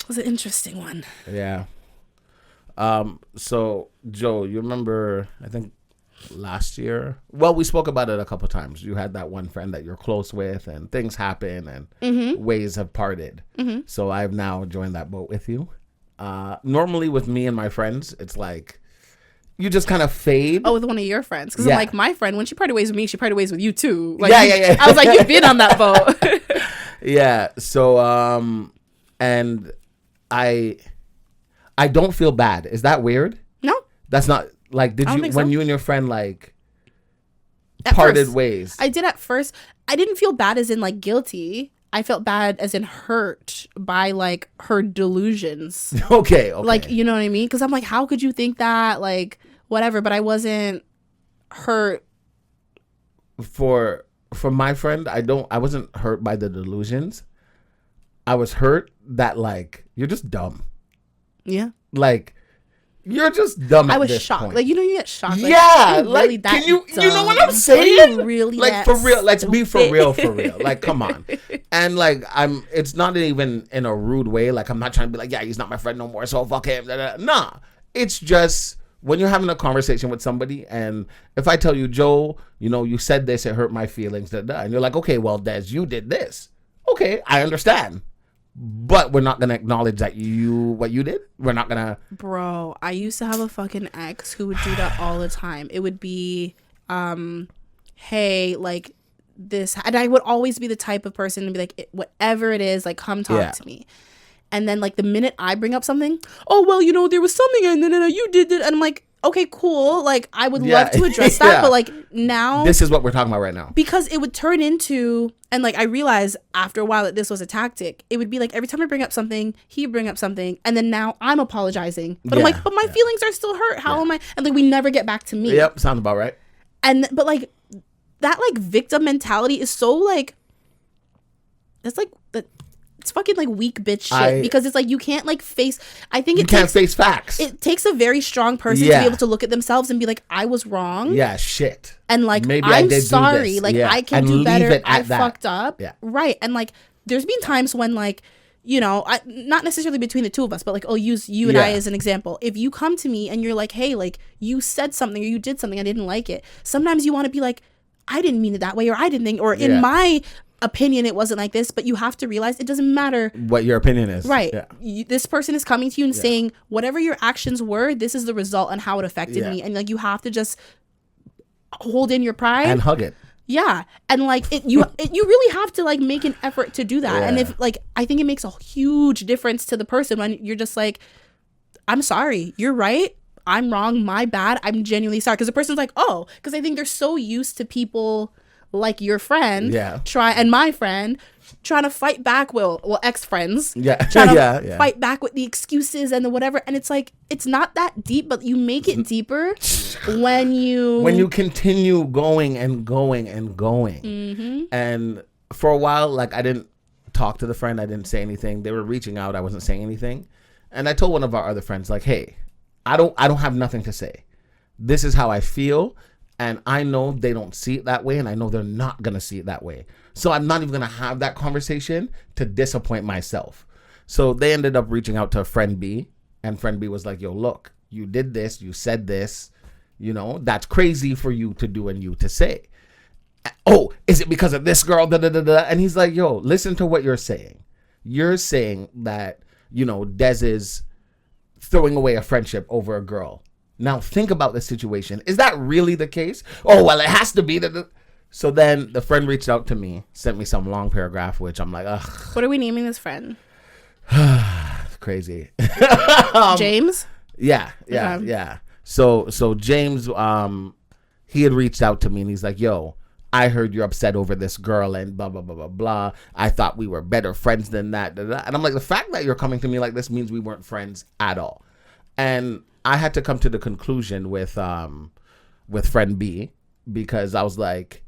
was an interesting one.
Yeah. So Joe, you remember, I think last year, well, we spoke about it a couple times. You had that one friend that you're close with and things happen and ways have parted. So I've now joined that boat with you. Normally with me and my friends, it's like you just kind of fade.
Oh, with one of your friends. Because I'm like, my friend, when she parted ways with me, she parted ways with you too. Like,
yeah.
I was like, you've been on that boat.
Yeah. So, and I don't feel bad. Is that weird?
No.
That's not, like, did you, when you and your friend, like, parted ways?
I did at first. I didn't feel bad as in, like, guilty. I felt bad as in hurt by, like, her delusions.
Okay.
Like, you know what I mean? Because I'm like, how could you think that? Like, whatever. But I wasn't hurt.
For my friend, I wasn't hurt by the delusions. I was hurt that, like, you're just dumb.
Yeah.
Like, you're just dumb.
I was
this
shocked.
point.
Like, you know, you get shocked. Like,
yeah.
really
Like,
that
can you
dumb?
know what I'm saying?
Really,
like,
that
for real. Let's be for
stupid.
real. Like, come on. And, like, it's not even in a rude way. Like, I'm not trying to be like, yeah, he's not my friend no more, so fuck him. Nah. It's just when you're having a conversation with somebody, and if I tell you, Joe, you know, you said this, it hurt my feelings, and you're like, okay, well, Des, you did this. Okay, I understand. But we're not going to acknowledge that what you did. We're not going to.
Bro, I used to have a fucking ex who would do that all the time. It would be, hey, like this. And I would always be the type of person to be like, whatever it is, like, come talk to me. And then, like, the minute I bring up something, oh, well, you know, there was something and then you did it. And I'm like, okay, cool. Like, I would love to address that. But, like, now.
This is what we're talking about right now.
Because it would turn into, and, like, I realized after a while that this was a tactic. It would be like every time I bring up something, he bring up something. And then now I'm apologizing. But I'm like, but my feelings are still hurt. How am I? And, like, we never get back to me.
Yep, sounds about right.
But, like, that, like, victim mentality is so, like, it's like, it's fucking, like, weak bitch shit. Because it's like you can't, like, face. I think you
can't face facts.
It takes a very strong person to be able to look at themselves and be like, I was wrong.
Yeah, shit.
And, like,
maybe
I'm sorry. Like, I can do better. I fucked up.
Yeah.
Right. And, like, there's been times when, like, you know, not necessarily between the two of us, but, like, I'll use you and I as an example. If you come to me and you're like, hey, like, you said something or you did something, I didn't like it. Sometimes you want to be like, I didn't mean it that way, or I didn't think, or in my opinion it wasn't like this. But you have to realize it doesn't matter
what your opinion is,
right? This person is coming to you and saying whatever your actions were, this is the result and how it affected me. And, like, you have to just hold in your pride
and hug it.
And, like, you really have to, like, make an effort to do that. And if, like, I think it makes a huge difference to the person when you're just like, I'm sorry, you're right, I'm wrong, my bad, I'm genuinely sorry. Because the person's like, oh, because I think they're so used to people like your friend and my friend trying to fight back, well, ex-friends trying to fight back with the excuses and the whatever. And it's like, it's not that deep, but you make it deeper when you
continue going and going and going. And for a while, like, I didn't talk to the friend, I didn't say anything. They were reaching out, I wasn't saying anything. And I told one of our other friends, like, hey, I don't have nothing to say. This is how I feel. And I know they don't see it that way, and I know they're not going to see it that way. So I'm not even going to have that conversation to disappoint myself. So they ended up reaching out to friend B, and friend B was like, yo, look, you did this, you said this, you know, that's crazy for you to do and you to say. Oh, is it because of this girl? Da, da, da, da. And he's like, yo, listen to what you're saying. You're saying that, you know, Des is throwing away a friendship over a girl. Now think about the situation. Is that really the case? Oh, well, it has to be. So then the friend reached out to me, sent me some long paragraph, which I'm like, ugh.
What are we naming this friend?
Crazy.
James?
Yeah. So James, he had reached out to me and he's like, yo, I heard you're upset over this girl and blah, blah, blah, blah, blah. I thought we were better friends than that. Da, da. And I'm like, the fact that you're coming to me like this means we weren't friends at all. And I had to come to the conclusion with friend B, because I was like,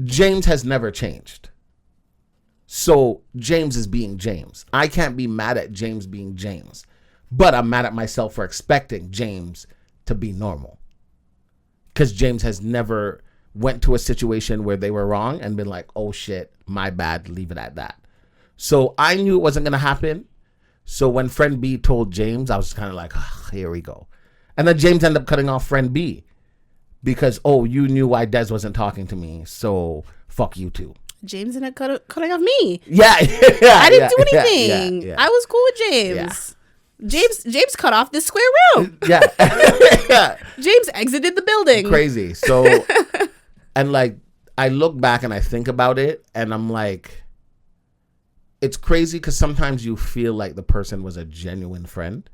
James has never changed. So James is being James. I can't be mad at James being James, but I'm mad at myself for expecting James to be normal. Because James has never, went to a situation where they were wrong and been like, oh shit, my bad, leave it at that. So I knew it wasn't going to happen. So when friend B told James, I was kind of like, oh, here we go. And then James ended up cutting off friend B because, oh, you knew why Des wasn't talking to me. So fuck you too.
James ended up cutting off me.
Yeah.
I didn't do anything. I was cool with James. James cut off this square room.
Yeah.
James exited the building.
Crazy. So, and like, I look back and I think about it and I'm like, it's crazy because sometimes you feel like the person was a genuine friend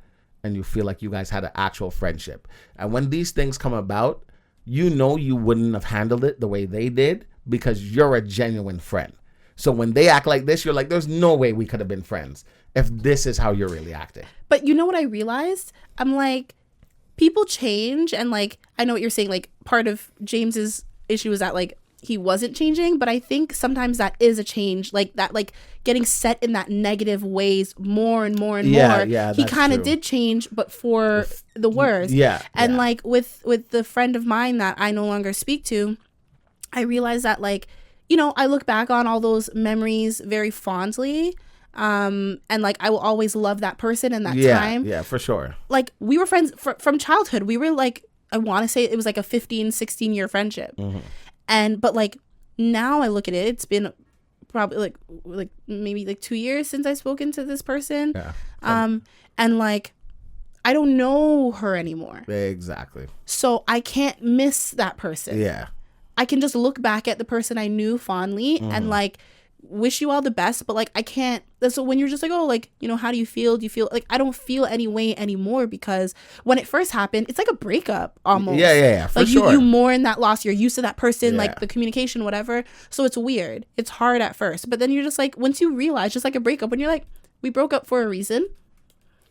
and you feel like you guys had an actual friendship. And when these things come about, you know you wouldn't have handled it the way they did because you're a genuine friend. So when they act like this, you're like, there's no way we could have been friends if this is how you're really acting.
But you know what I realized? I'm like, people change. And like, I know what you're saying. Like, part of James's issue is that like he wasn't changing. But I think sometimes that is a change. Like that, like getting set in that negative ways more and more and more.
Yeah,
he kind of did change, but for the worse.
Yeah.
And like with the friend of mine that I no longer speak to, I realized that like, you know, I look back on all those memories very fondly. And like, I will always love that person and that time.
Yeah, for sure.
Like we were friends from childhood. We were like, I want to say it was like a 15, 16 year friendship. Mm-hmm. But like now I look at it, it's been probably like maybe like 2 years since I've spoken to this person. Yeah. And like, I don't know her anymore.
Exactly. So
I can't miss that person.
Yeah.
I can just look back at the person I knew fondly and like wish you all the best, but like I can't. So when you're just like, oh, like, you know, how do you feel? Do you feel like I don't feel any way anymore because when it first happened, it's like a breakup almost.
Yeah. For
like
sure.
you mourn that loss. You're used to that person, like the communication, whatever. So it's weird. It's hard at first, but then you're just like, once you realize, just like a breakup, when you're like, we broke up for a reason.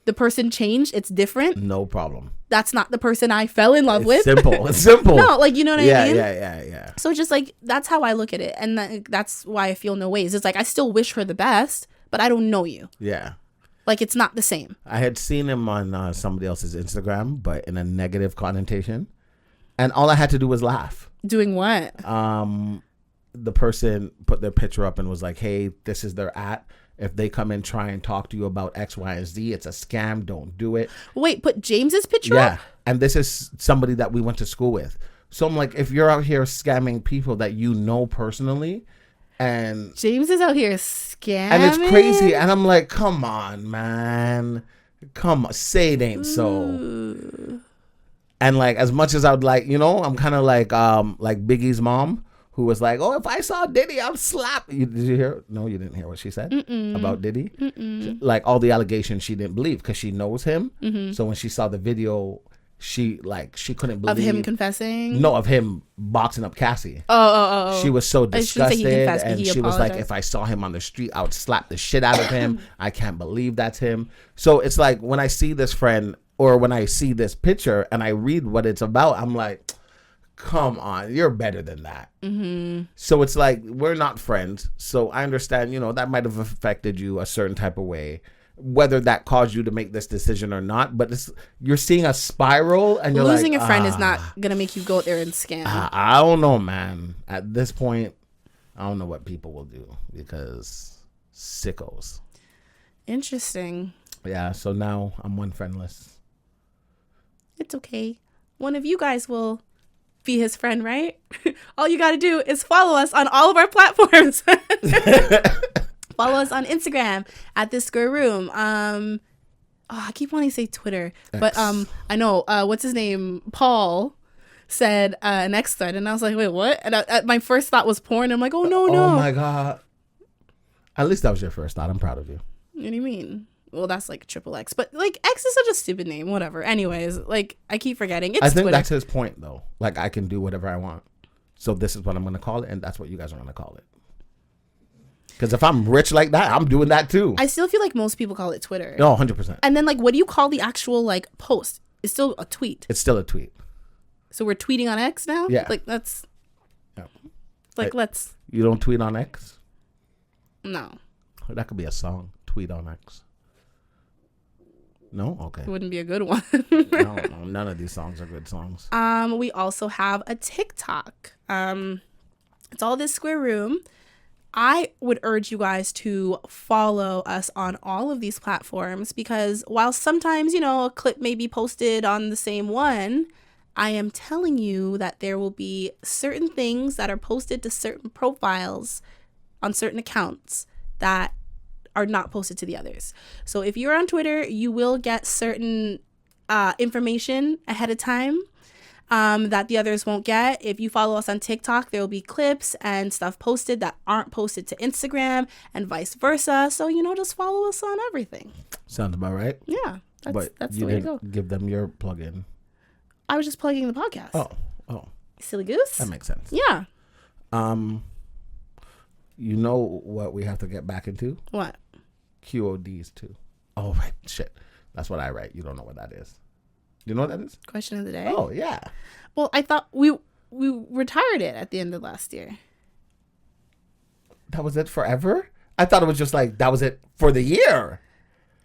The person changed. It's different.
No problem.
That's not the person I fell in love with.
It's simple.
No, like, you know what I mean?
Yeah.
So just like, that's how I look at it. And that's why I feel no ways. It's like, I still wish her the best, but I don't know you.
Yeah.
Like, it's not the same.
I had seen him on somebody else's Instagram, but in a negative connotation. And all I had to do was laugh.
Doing what?
The person put their picture up and was like, hey, this is their @ if they come and try and talk to you about X, Y, and Z, it's a scam. Don't do it.
Wait, put James's picture up?
Yeah. And this is somebody that we went to school with. So I'm like, if you're out here scamming people that you know personally, and
James is out here scamming.
And it's crazy. And I'm like, come on, man. Come on. Say it ain't so. Ooh. And like, as much as I would like, you know, I'm kind of like Biggie's mom, who was like, oh, if I saw Diddy, I'll slap you. Did you hear? No, you didn't hear what she said about Diddy? Like, all the allegations she didn't believe because she knows him. Mm-hmm. So when she saw the video, she couldn't believe.
Of him confessing?
No, of him boxing up Cassie.
Oh.
She was so disgusted. And she was like,
apologized.
if I saw him on the street, I would slap the shit out of him. I can't believe that's him. So it's like, when I see this friend or when I see this picture and I read what it's about, I'm like, come on, you're better than that. Mm-hmm. So it's like, we're not friends. So I understand, you know, that might have affected you a certain type of way, whether that caused you to make this decision or not. But you're seeing a spiral, and you're
losing
like,
a friend is not gonna make you go out there and scam.
I don't know, man. At this point, I don't know what people will do because sickos.
Interesting.
Yeah. So now I'm one friendless. It's
okay. One of you guys will be his friend, right? All you got to do is follow us on all of our platforms. Follow us on Instagram at This Square Room. I keep wanting to say Twitter, but I know what's his name? Paul said an X thread, and I was like, wait, what? And my first thought was porn. I'm like, oh no.
Oh my god. At least that was your first thought. I'm proud of you.
What do you mean? Well, that's like triple X, but like X is such a stupid name. Whatever. Anyways, like I keep forgetting. It's
I think
Twitter.
That's his point, though. Like, I can do whatever I want. So this is what I'm going to call it, and that's what you guys are going to call it. Because if I'm rich like that, I'm doing that too.
I still feel like most people call it Twitter.
No, 100%.
And then like, what do you call the actual like post? It's still a tweet.
It's still a tweet.
So we're tweeting on X now?
Yeah.
Like that's. Yeah. Like let's.
You don't tweet on X?
No.
That could be a song. Tweet on X. No? Okay.
It wouldn't be a good one.
No, none of these songs are good songs.
We also have a TikTok. It's all This Square Room. I would urge you guys to follow us on all of these platforms because while sometimes, a clip may be posted on the same one, I am telling you that there will be certain things that are posted to certain profiles on certain accounts that are not posted to the others. So if you're on Twitter, you will get certain information ahead of time that the others won't get. If you follow us on TikTok, there will be clips and stuff posted that aren't posted to Instagram and vice versa. So, just follow us on everything.
Sounds about right.
Yeah, that's
you
the way to
didn't
go.
give them your plug-in.
I was just plugging the podcast.
Oh.
Silly goose.
That makes sense.
Yeah.
You know what we have to get back into?
What?
QODs too. Oh, right. Shit. That's what I write. You don't know what that is. Do you know what that is?
Question of the day?
Oh, yeah.
Well, I thought we retired it at the end of last year.
That was it forever? I thought it was just like, that was it for the year.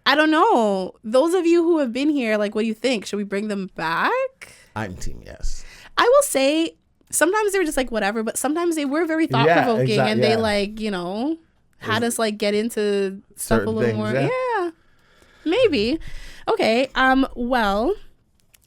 I don't know. Those of you who have been here, like, what do you think? Should we bring them back?
I'm team yes.
I will say sometimes they were just like whatever, but sometimes they were very thought provoking and they had us like get into stuff a little more. Yeah. Maybe. Okay. Well,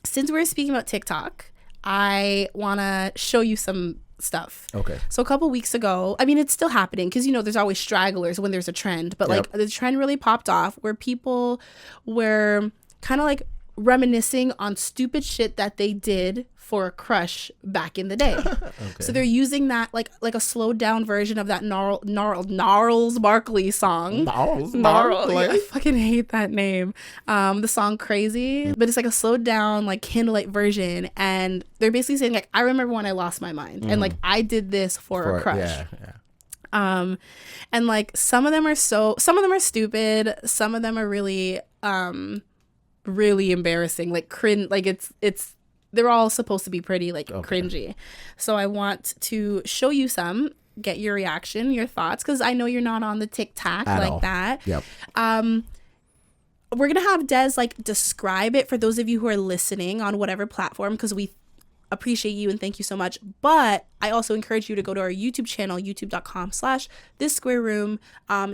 since we're speaking about TikTok, I want to show you some stuff.
Okay.
So a couple weeks ago, I mean, it's still happening because, there's always stragglers when there's a trend. But like the trend really popped off where people were kind of like reminiscing on stupid shit that they did for a crush back in the day. Okay. So they're using that like a slowed down version of that Gnarls Barkley song.
Gnarls
Barkley. I fucking hate that name. The song Crazy, but it's like a slowed down like Candlelight version, and they're basically saying like, I remember when I lost my mind and like I did this for a crush.
Yeah.
And like some of them are stupid, some of them are really really embarrassing, like cringe, like it's they're all supposed to be pretty like cringy. So I want to show you some, get your reaction, your thoughts, because I know you're not on the TikTok
at
like
all.
that.
Yep.
We're gonna have Des like describe it for those of you who are listening on whatever platform, because we appreciate you and thank you so much. But I also encourage you to go to our YouTube channel, youtube.com/thissquareroom,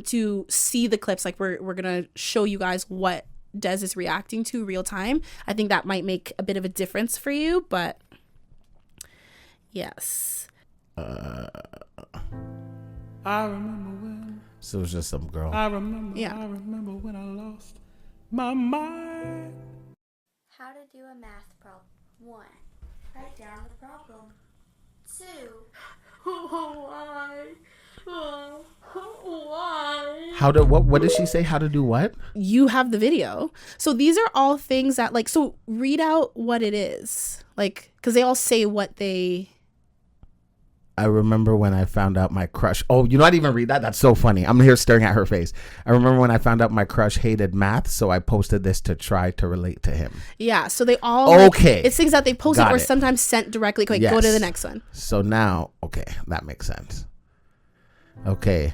to see the clips. Like we're gonna show you guys what Des is reacting to real time. I think that might make a bit of a difference for you, but yes.
I remember when.
So it was just some girl.
I remember when I lost my mind.
How to do a math problem. 1. Write down the problem. 2.
Why?
What did she say? How to do what?
You have the video. So these are all things that like, so read out what it is. Like, because they all say what they...
I remember when I found out my crush. Oh, you know, I didn't even read that. That's so funny. I'm here staring at her face. I remember when I found out my crush hated math, so I posted this to try to relate to him.
Yeah, so they all...
Okay.
Like, it's things that they posted
Got
or
it.
sometimes sent directly. Like,
Yes.
Go to the next one.
So now, okay, that makes sense. Okay.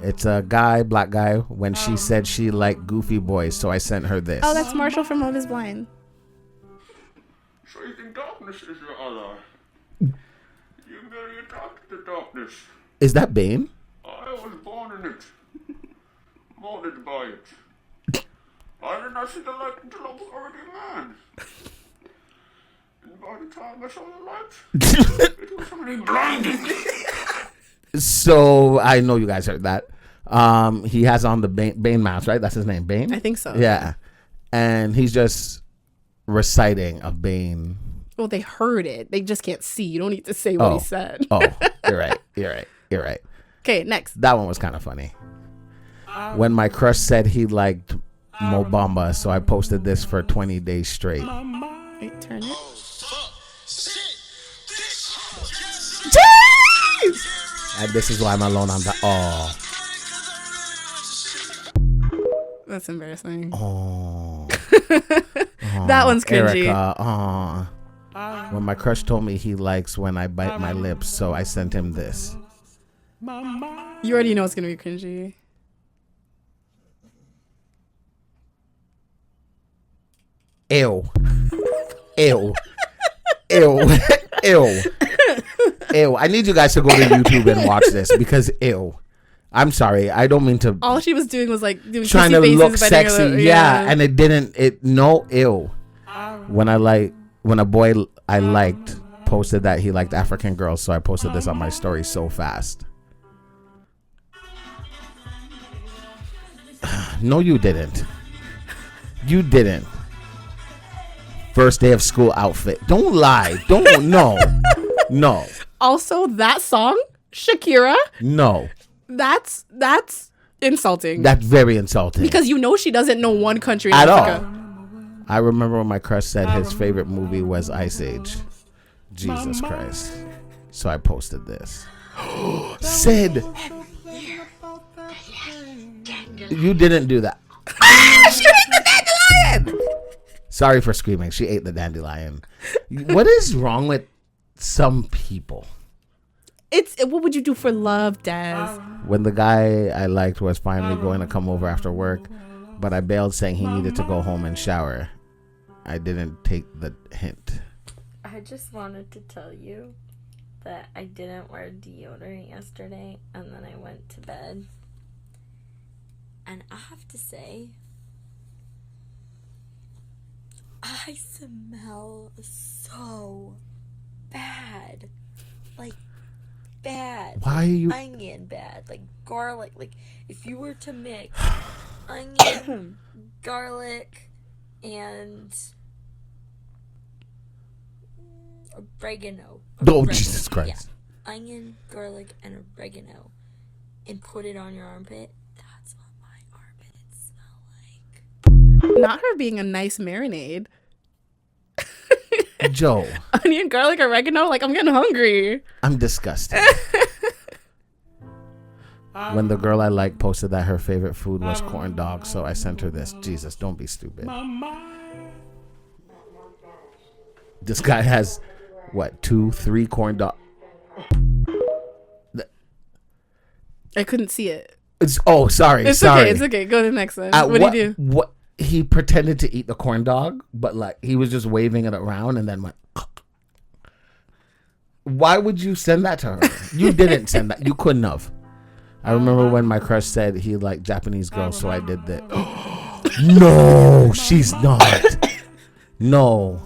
It's a black guy, when she said she liked goofy boys, so I sent her this.
Oh, that's Marshall from Love is Blind.
So you think darkness is your ally? You merely attacked the darkness.
Is that Bane?
I was born in it. Molded by it. I did not see the light until I was already a man. And by the time I saw the light, it was already blinding me.
So I know you guys heard that. He has on the Bane mask, right? That's his name, Bane?
I think so.
Yeah. And he's just reciting a Bane.
Well, they heard it. They just can't see. You don't need to say what he said.
Oh, you're right.
Okay, next.
That one was kind of funny. When my crush said he liked Mo Bamba, so I posted this for 20 days straight.
Wait, turn it.
And this is why I'm alone on the... Oh.
That's embarrassing.
Oh.
That one's cringy.
Erica, when my crush told me he likes when I bite my lips, so I sent him this.
You already know it's going to be cringy.
Ew. Ew. Ew. Ew. Ew. I need you guys to go to YouTube and watch this because ew. I'm sorry. I don't mean to.
All she was doing was like doing
trying to
faces,
look
bending
sexy.
her lip.
Yeah. And it didn't. Ew. When a boy I liked posted that he liked African girls, so I posted this on my story so fast. No, you didn't. You didn't. First day of school outfit. Don't lie. Don't. No.
Also, that song, Shakira.
No.
That's insulting.
That's very insulting.
Because you know she doesn't know one country in
At
Africa.
all. I remember when my crush said his favorite movie was Ice Age. Jesus Christ. So I posted this. Sid. You didn't do that. She ate the dandelion. Sorry for screaming. She ate the dandelion. What is wrong with some people?
What would you do for love, Daz?
When the guy I liked was finally going to come over after work, but I bailed saying he needed to go home and shower. I didn't take the hint.
I just wanted to tell you that I didn't wear deodorant yesterday, and then I went to bed. And I have to say, I smell so bad. Like, bad.
Why are you...
Onion bad. Like, garlic. Like, if you were to mix onion, garlic, and oregano.
Oh, Jesus Christ.
Yeah. Onion, garlic, and oregano. And put it on your armpit. That's what my armpits smell like.
Not her being a nice marinade.
Joe.
Onion, garlic, oregano. Like, I'm getting hungry.
I'm disgusted. When the girl I liked posted that her favorite food was corn dogs, so I sent her this. Jesus, don't be stupid. This guy has, 2, 3 corn dogs?
I couldn't see it.
Sorry.
It's okay. Go to the next one. What do you do?
What? He pretended to eat the corn dog, but he was just waving it around and then went. Why would you send that to her? You didn't send that. You couldn't have. I remember when my crush said he liked Japanese girls, so I did that. No, she's not. No.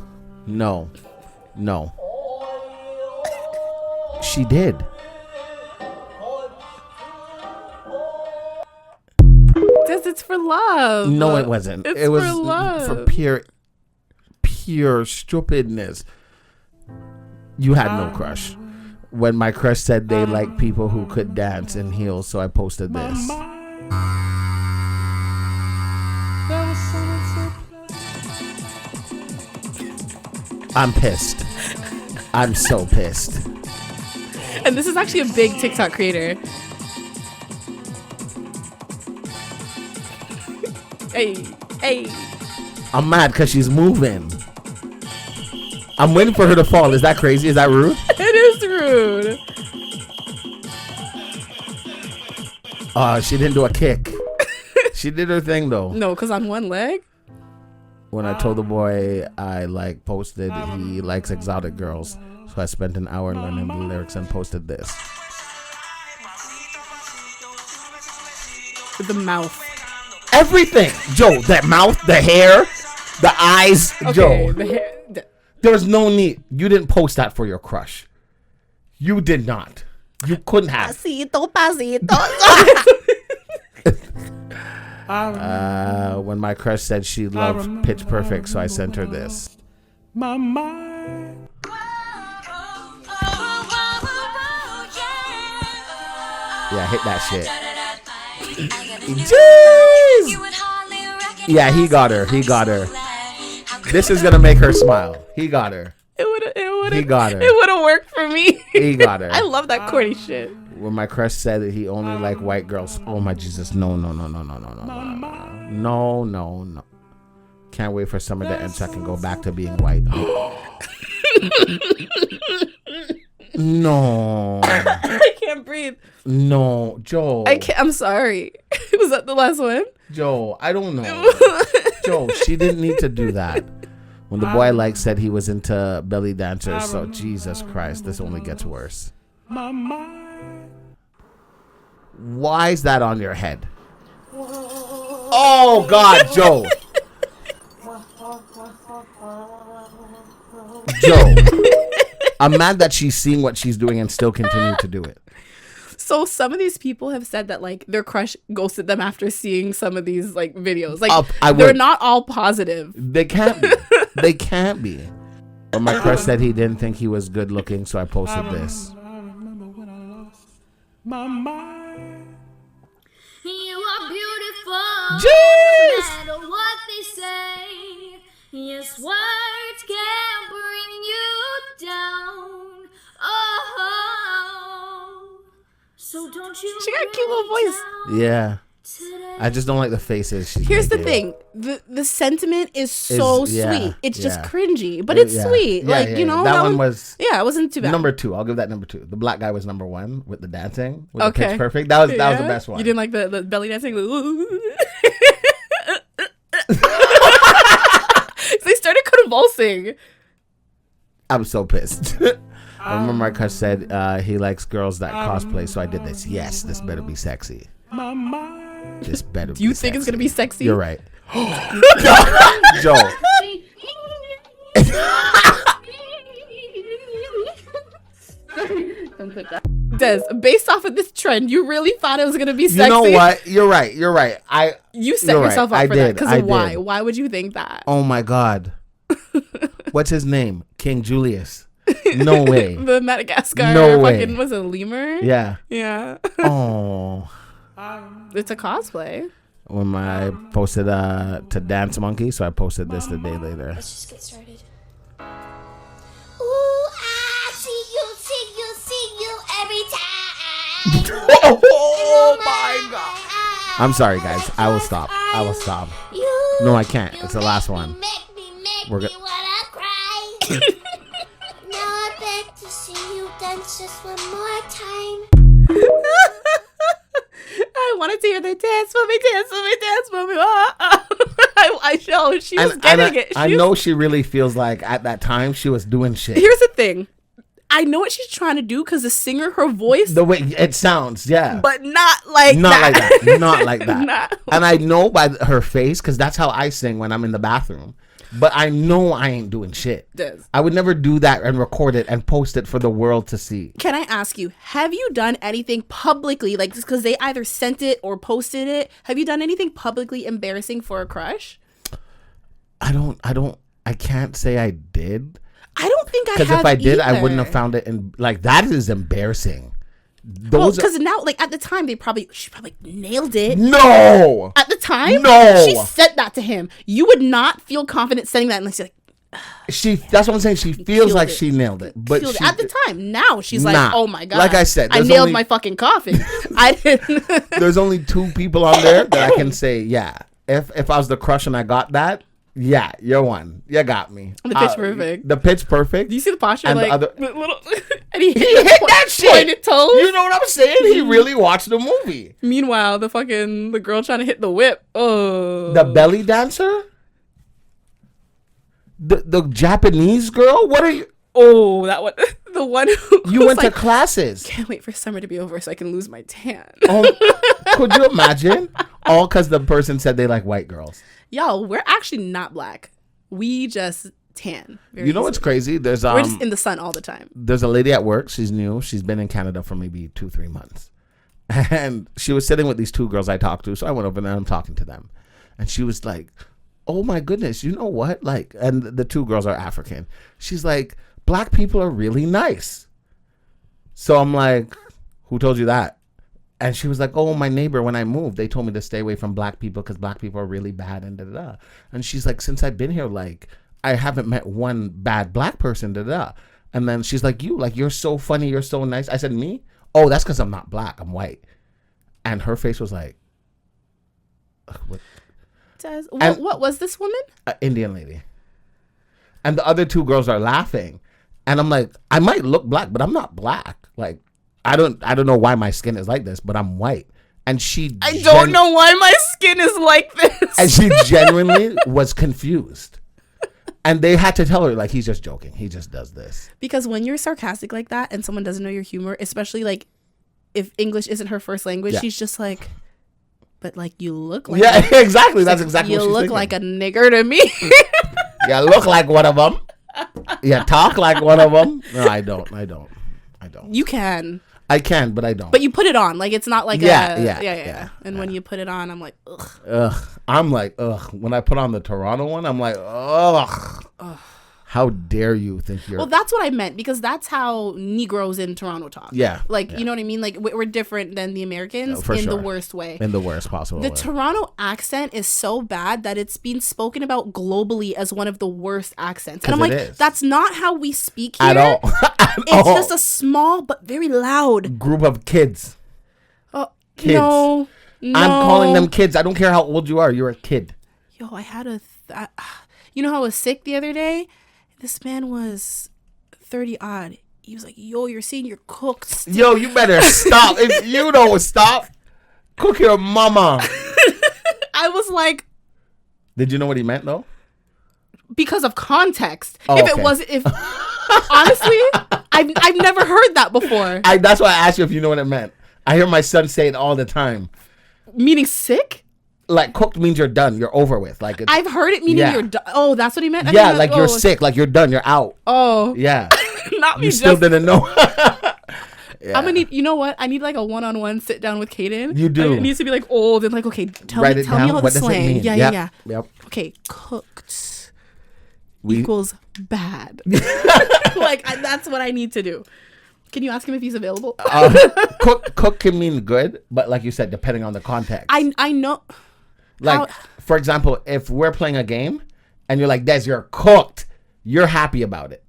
She did.
It's for love.
No, it wasn't.
It's
it was
for love.
For pure stupidness. You had no crush. When my crush said they like people who could dance in heels, so I posted this. I'm pissed. I'm so pissed.
And this is actually a big TikTok creator. Hey.
I'm mad because she's moving. I'm waiting for her to fall. Is that crazy? Is that rude?
It is rude.
She didn't do a kick. She did her thing though.
No, because on one leg.
When I told the boy I posted he likes exotic girls, so I spent an hour learning the lyrics and posted this.
With the mouth.
Everything, Joe. That mouth, the hair, the eyes,
Okay,
Joe.
the hair.
There was no need. You didn't post that for your crush. You did not. You couldn't have. When my crush said she loved Pitch Perfect, so I sent her this.
My mind.
Yeah, hit that shit. Jeez. Yeah, he got her. This is gonna make her smile. He got her. He got her.
It would have worked for me.
He got her.
I love that corny shit.
When my crush said that he only liked white girls. Oh my Jesus. No. Can't wait for summer to end so I can go back to being white. No.
I can't breathe.
No, Joe.
I'm sorry. Was that the last one?
Joe, I don't know. Joe, she didn't need to do that. When the boy I liked said he was into belly dancers, so Jesus Christ, this only gets worse. Why is that on your head? Oh God, Joe. Joe, I'm mad that she's seeing what she's doing and still continue to do it.
So some of these people have said that like their crush ghosted them after seeing some of these like videos. Like they're not all positive.
They can't be. They can't be. But my crush said he didn't think he was good looking, so I posted this.
I remember when I lost my mind.
You are beautiful,
Jeez!
no matter what they say. Yes, words can bring you down. Oh, so don't you?
She got a cute little voice.
Yeah. I just don't like the faces she's
Here's the
making.
thing. The sentiment is so
yeah,
sweet. It's just
yeah.
cringy, but it's
Yeah.
sweet.
Yeah,
like,
yeah,
you know.
that one was
Yeah, it wasn't too bad.
number 2. I'll give that number 2. The black guy was number 1 with the dancing. With the
Okay.
Pitch Perfect. That was the
Yeah?
best one.
You didn't like the belly dancing? They started convulsing.
I'm so pissed. I remember my crush said he likes girls that cosplay, so I did this. Yes, this better be sexy. This better be
Do you think it's going to be sexy?
You're right. Joe.
Des, based off of this trend, you really thought it was going to be sexy?
You know what? You're right. You're right.
You set
You're
yourself
right.
up for
I
that.
did.
Because
I
of why?
did.
Why would you think that?
Oh my God. What's his name? King Julius. No way.
The Madagascar
No way.
fucking was a lemur?
Yeah.
Yeah.
Oh.
It's a cosplay.
When I posted to Dance Monkey, so I posted this the day later.
Let's just get started. Ooh, I see you every time.
Oh my God. I'm sorry, guys. I will stop. No, I can't. It's the last one. We're
We're
go-
wanna cry. Now I beg to see you dance just one more time.
I wanted to hear the dance for me, dance for me, dance for me. I know she was getting it.
I know she really feels like at that time she was doing shit.
Here's the thing. I know what she's trying to do because the singer, her voice,
The way it sounds, yeah.
but not like
Not
that.
like that. Not like that.
Not-
And I know by her face, because that's how I sing when I'm in the bathroom. But I know I ain't doing shit.
Des.
I would never do that and record it and post it for the world to see.
Can I ask you, have you done anything publicly, like just because they either sent it or posted it? Have you done anything publicly embarrassing for a crush?
I can't say I did.
I don't think I have.
Because if I did, I
either.
wouldn't have found it. And like, that is embarrassing.
Well,
Those
because now, like at the time, she probably nailed it.
No.
At the time,
No.
she said that to him. You would not feel confident saying that unless you're like,
That's what I'm saying. She feels
killed
like
it.
she nailed it. But
killed it.
she,
At the time, now she's like,
Nah.
oh my God.
Like I said,
I
there's
nailed
only-
my fucking coffin. I didn't.
there's only 2 people on there that I can say, yeah. If I was the crush and I got that, yeah, you're one. You got me.
The Pitch Perfect.
The Pitch Perfect.
Do you see the posture?
And the
like,
other-
little, and he
He
hit,
hit that shit.
Pointed toes.
You know what I'm saying? He really watched the movie.
Meanwhile, the girl trying to hit the whip. Oh,
The belly dancer? The Japanese girl? What are you?
Oh, that one. The one who
You
was
went
like,
to classes.
can't wait for summer to be over so I can lose my tan.
Could you imagine? All because the person said they like white girls.
Y'all, we're actually not black. We just tan. Very
You know what's
easily.
crazy? There's
We're just in the sun all the time.
there's a lady at work. She's new. She's been in Canada for maybe 2-3 months. And she was sitting with these 2 girls I talked to. So I went over there and I'm talking to them. And she was like, oh my goodness, you know what? Like, and the 2 girls are African. She's like, black people are really nice. So I'm like, who told you that? And she was like, oh, my neighbor, when I moved, they told me to stay away from black people because black people are really bad and da-da-da. And she's like, since I've been here, like, I haven't met one bad black person, da-da-da. And then she's like, you're so funny, you're so nice. I said, me? Oh, that's because I'm not black, I'm white. And her face was like, what?
Des,
And-
what was this woman?
Indian lady. And the other 2 girls are laughing. And I'm like, I might look black, but I'm not black. Like, I don't know why my skin is like this, but I'm white. And she
I don't know why my skin is like this.
And she genuinely was confused. And they had to tell her, like, he's just joking. He just does this.
Because when you're sarcastic like that and someone doesn't know your humor, especially like if English isn't her first language, she's just like, but like you look like
exactly. That's exactly what she's
look
thinking.
like a nigger to me.
You look like one of them. You talk like one of them. No, I don't.
You can.
I can, but I don't.
But you put it on. Like, it's not like
yeah.
And when you put it on, I'm like, ugh.
I'm like, ugh. When I put on the Toronto one, I'm like, ugh. How dare you think you're...
Well, that's what I meant, because that's how Negroes in Toronto talk.
Yeah.
Like, you know what I mean? Like, we're different than the Americans in the worst way.
In the worst possible way.
The Toronto accent is so bad that it's been spoken about globally as one of the worst accents. And I'm like, that's not how we speak here.
At all.
It's just a small but very loud
group of kids. Kids.
No.
I'm calling them kids. I don't care how old you are. You're a kid.
Yo, I had you know how I was sick the other day? This man was 30 odd. He was like, yo, you're seeing your cooks.
Yo, you better stop. If you don't stop, cook your mama.
I was like...
Did you know what he meant, though?
Because of context.
Oh,
if it was... Honestly, I've never heard that before.
That's why I asked you if you know what it meant. I hear my son say it all the time.
Meaning sick?
Like, cooked means you're done. You're over with. Like,
I've heard it meaning you're done. Oh, that's what he meant?
Like you're sick. Like you're done. You're out.
Oh.
Yeah.
Not me.
You still didn't know.
I'm gonna need, you know what? I need like a one-on-one sit down with Kaden.
You do.
It needs to be like old and like, okay, tell me all the
what
slang.
Does it mean?
Yeah.
Yep.
Okay, cooked equals bad. Like, that's what I need to do. Can you ask him if he's available?
Cook can mean good, but like you said, depending on the context.
I know.
Like, for example, if we're playing a game and you're like, Des, you're cooked, you're happy about it.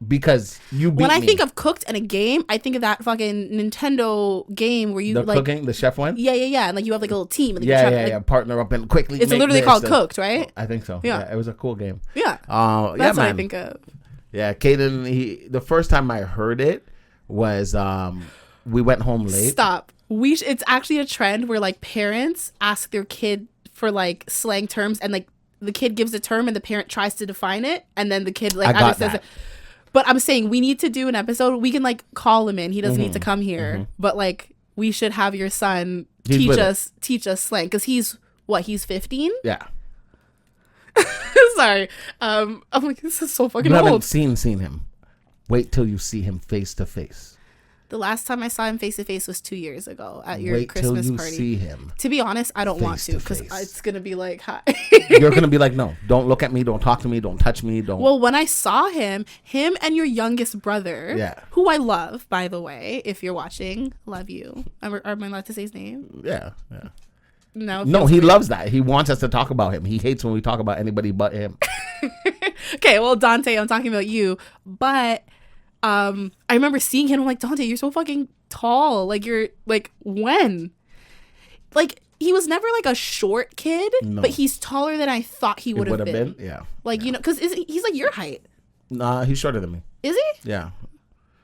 Because you beat me.
When I think of cooked and a game, I think of that fucking Nintendo game where you
cooking, the chef one?
Yeah. And like you have like a little team. And
Yeah. Partner up and quickly.
It's literally called Cooked, right?
I think so.
Yeah.
It was a cool game.
Yeah.
That's
what I think of.
Yeah, Kaden, the first time I heard it was we went home late.
Stop. It's actually a trend where like parents ask their kid for like slang terms, and like the kid gives a term and the parent tries to define it, and then the kid like either says it. But I'm saying we need to do an episode. We can like call him in. He doesn't need to come here, but like we should have your son teach us slang, because he's 15?
Yeah.
Sorry. I'm like, this is so fucking
old. You haven't seen him. Wait till you see him face to face.
The last time I saw him face to face was 2 years ago at your Christmas party.
Wait till you see him.
To be honest, I don't want to, because it's gonna be like, hi.
You're gonna be like, no, don't look at me, don't talk to me, don't touch me, don't.
Well, when I saw him and your youngest brother, who I love, by the way, if you're watching, love you. Am I allowed to say his name?
Yeah.
No,
he loves that. He wants us to talk about him. He hates when we talk about anybody but him.
Okay, well, Dante, I'm talking about you. But I remember seeing him. I'm like, Dante, you're so fucking tall. Like, you're like, when? Like, he was never like a short kid, but he's taller than I thought he would have been.
Yeah.
Like, you know, because he's like your height.
Nah, he's shorter than me.
Is he?
Yeah.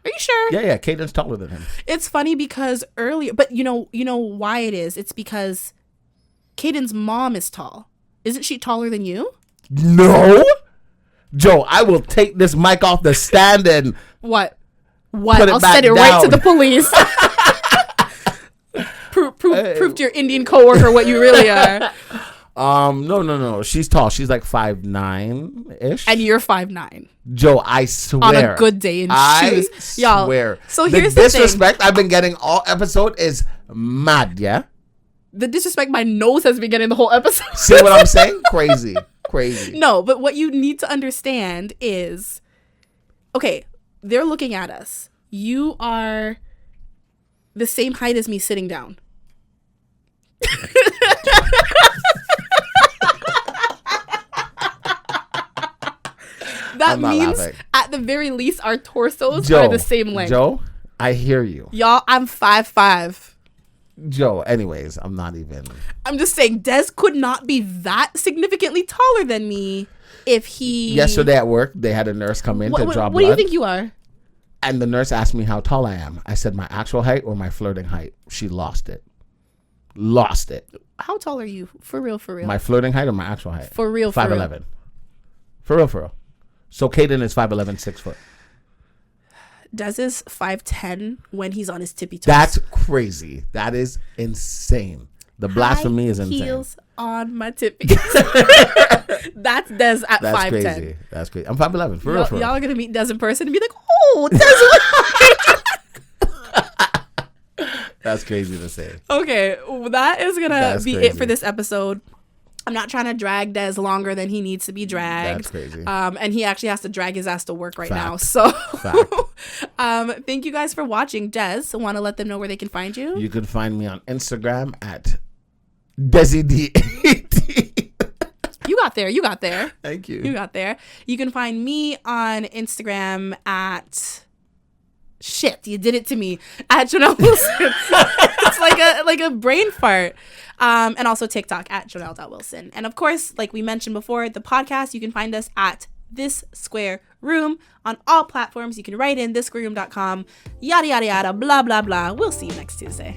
Are you sure?
Yeah. Caden's taller than him.
It's funny because earlier, but you know why it is? It's because Caden's mom is tall. Isn't she taller than you?
No. Joe, I will take this mic off the stand and...
What? I'll send it right to the police. Prove to your Indian coworker what you really are.
No. She's tall. She's like 5'9"-ish.
And you're 5'9".
Joe, I swear.
On a good day in shoes. Y'all.
Swear.
So here's the
disrespect I've been getting all episode is mad, yeah?
The disrespect my nose has been getting the whole episode.
See what I'm saying? Crazy.
No, but what you need to understand is, okay, they're looking at us. You are the same height as me sitting down. That means laughing. At the very least our torsos are the same length.
Joe, I hear you.
Y'all, I'm 5'5".
Joe, anyways, I'm just
saying Des could not be that significantly taller than me if he...
Yesterday at work, they had a nurse come in to draw blood.
What do you think you are?
And the nurse asked me how tall I am. I said my actual height or my flirting height. She lost it.
How tall are you? For real.
My flirting height or my actual height?
For real.
5'11". For real, for real. So Caden is 5'11", 6 foot.
Des is 5'10" when he's on his tippy toes.
That's crazy. That is insane. The blasphemy is insane.
Heels on my tippy. That's Des at 5'10".
That's crazy. That's crazy. I'm 5'11", for real, for real.
Y'all are going to meet Des in person and be like, oh, Des.
That's crazy to say.
Okay, that is going to be
crazy.
it for this episode. I'm not trying to drag Des longer than he needs to be dragged.
That's crazy.
And he actually has to drag his ass to work right
Fact.
now. So
Fact.
Thank you guys for watching. Des, want to let them know where they can find you?
You can find me on Instagram at DesiD80.
You got there. You got there.
Thank you.
You got there. You can find me on Instagram at... Shit, you did it to me. At Jonel Wilson. It's like a brain fart. And also TikTok at Jonel.Wilson. And of course, like we mentioned before, the podcast, you can find us at This Square Room on all platforms. You can write in thissquareroom.com, yada, yada, yada, blah, blah, blah. We'll see you next Tuesday.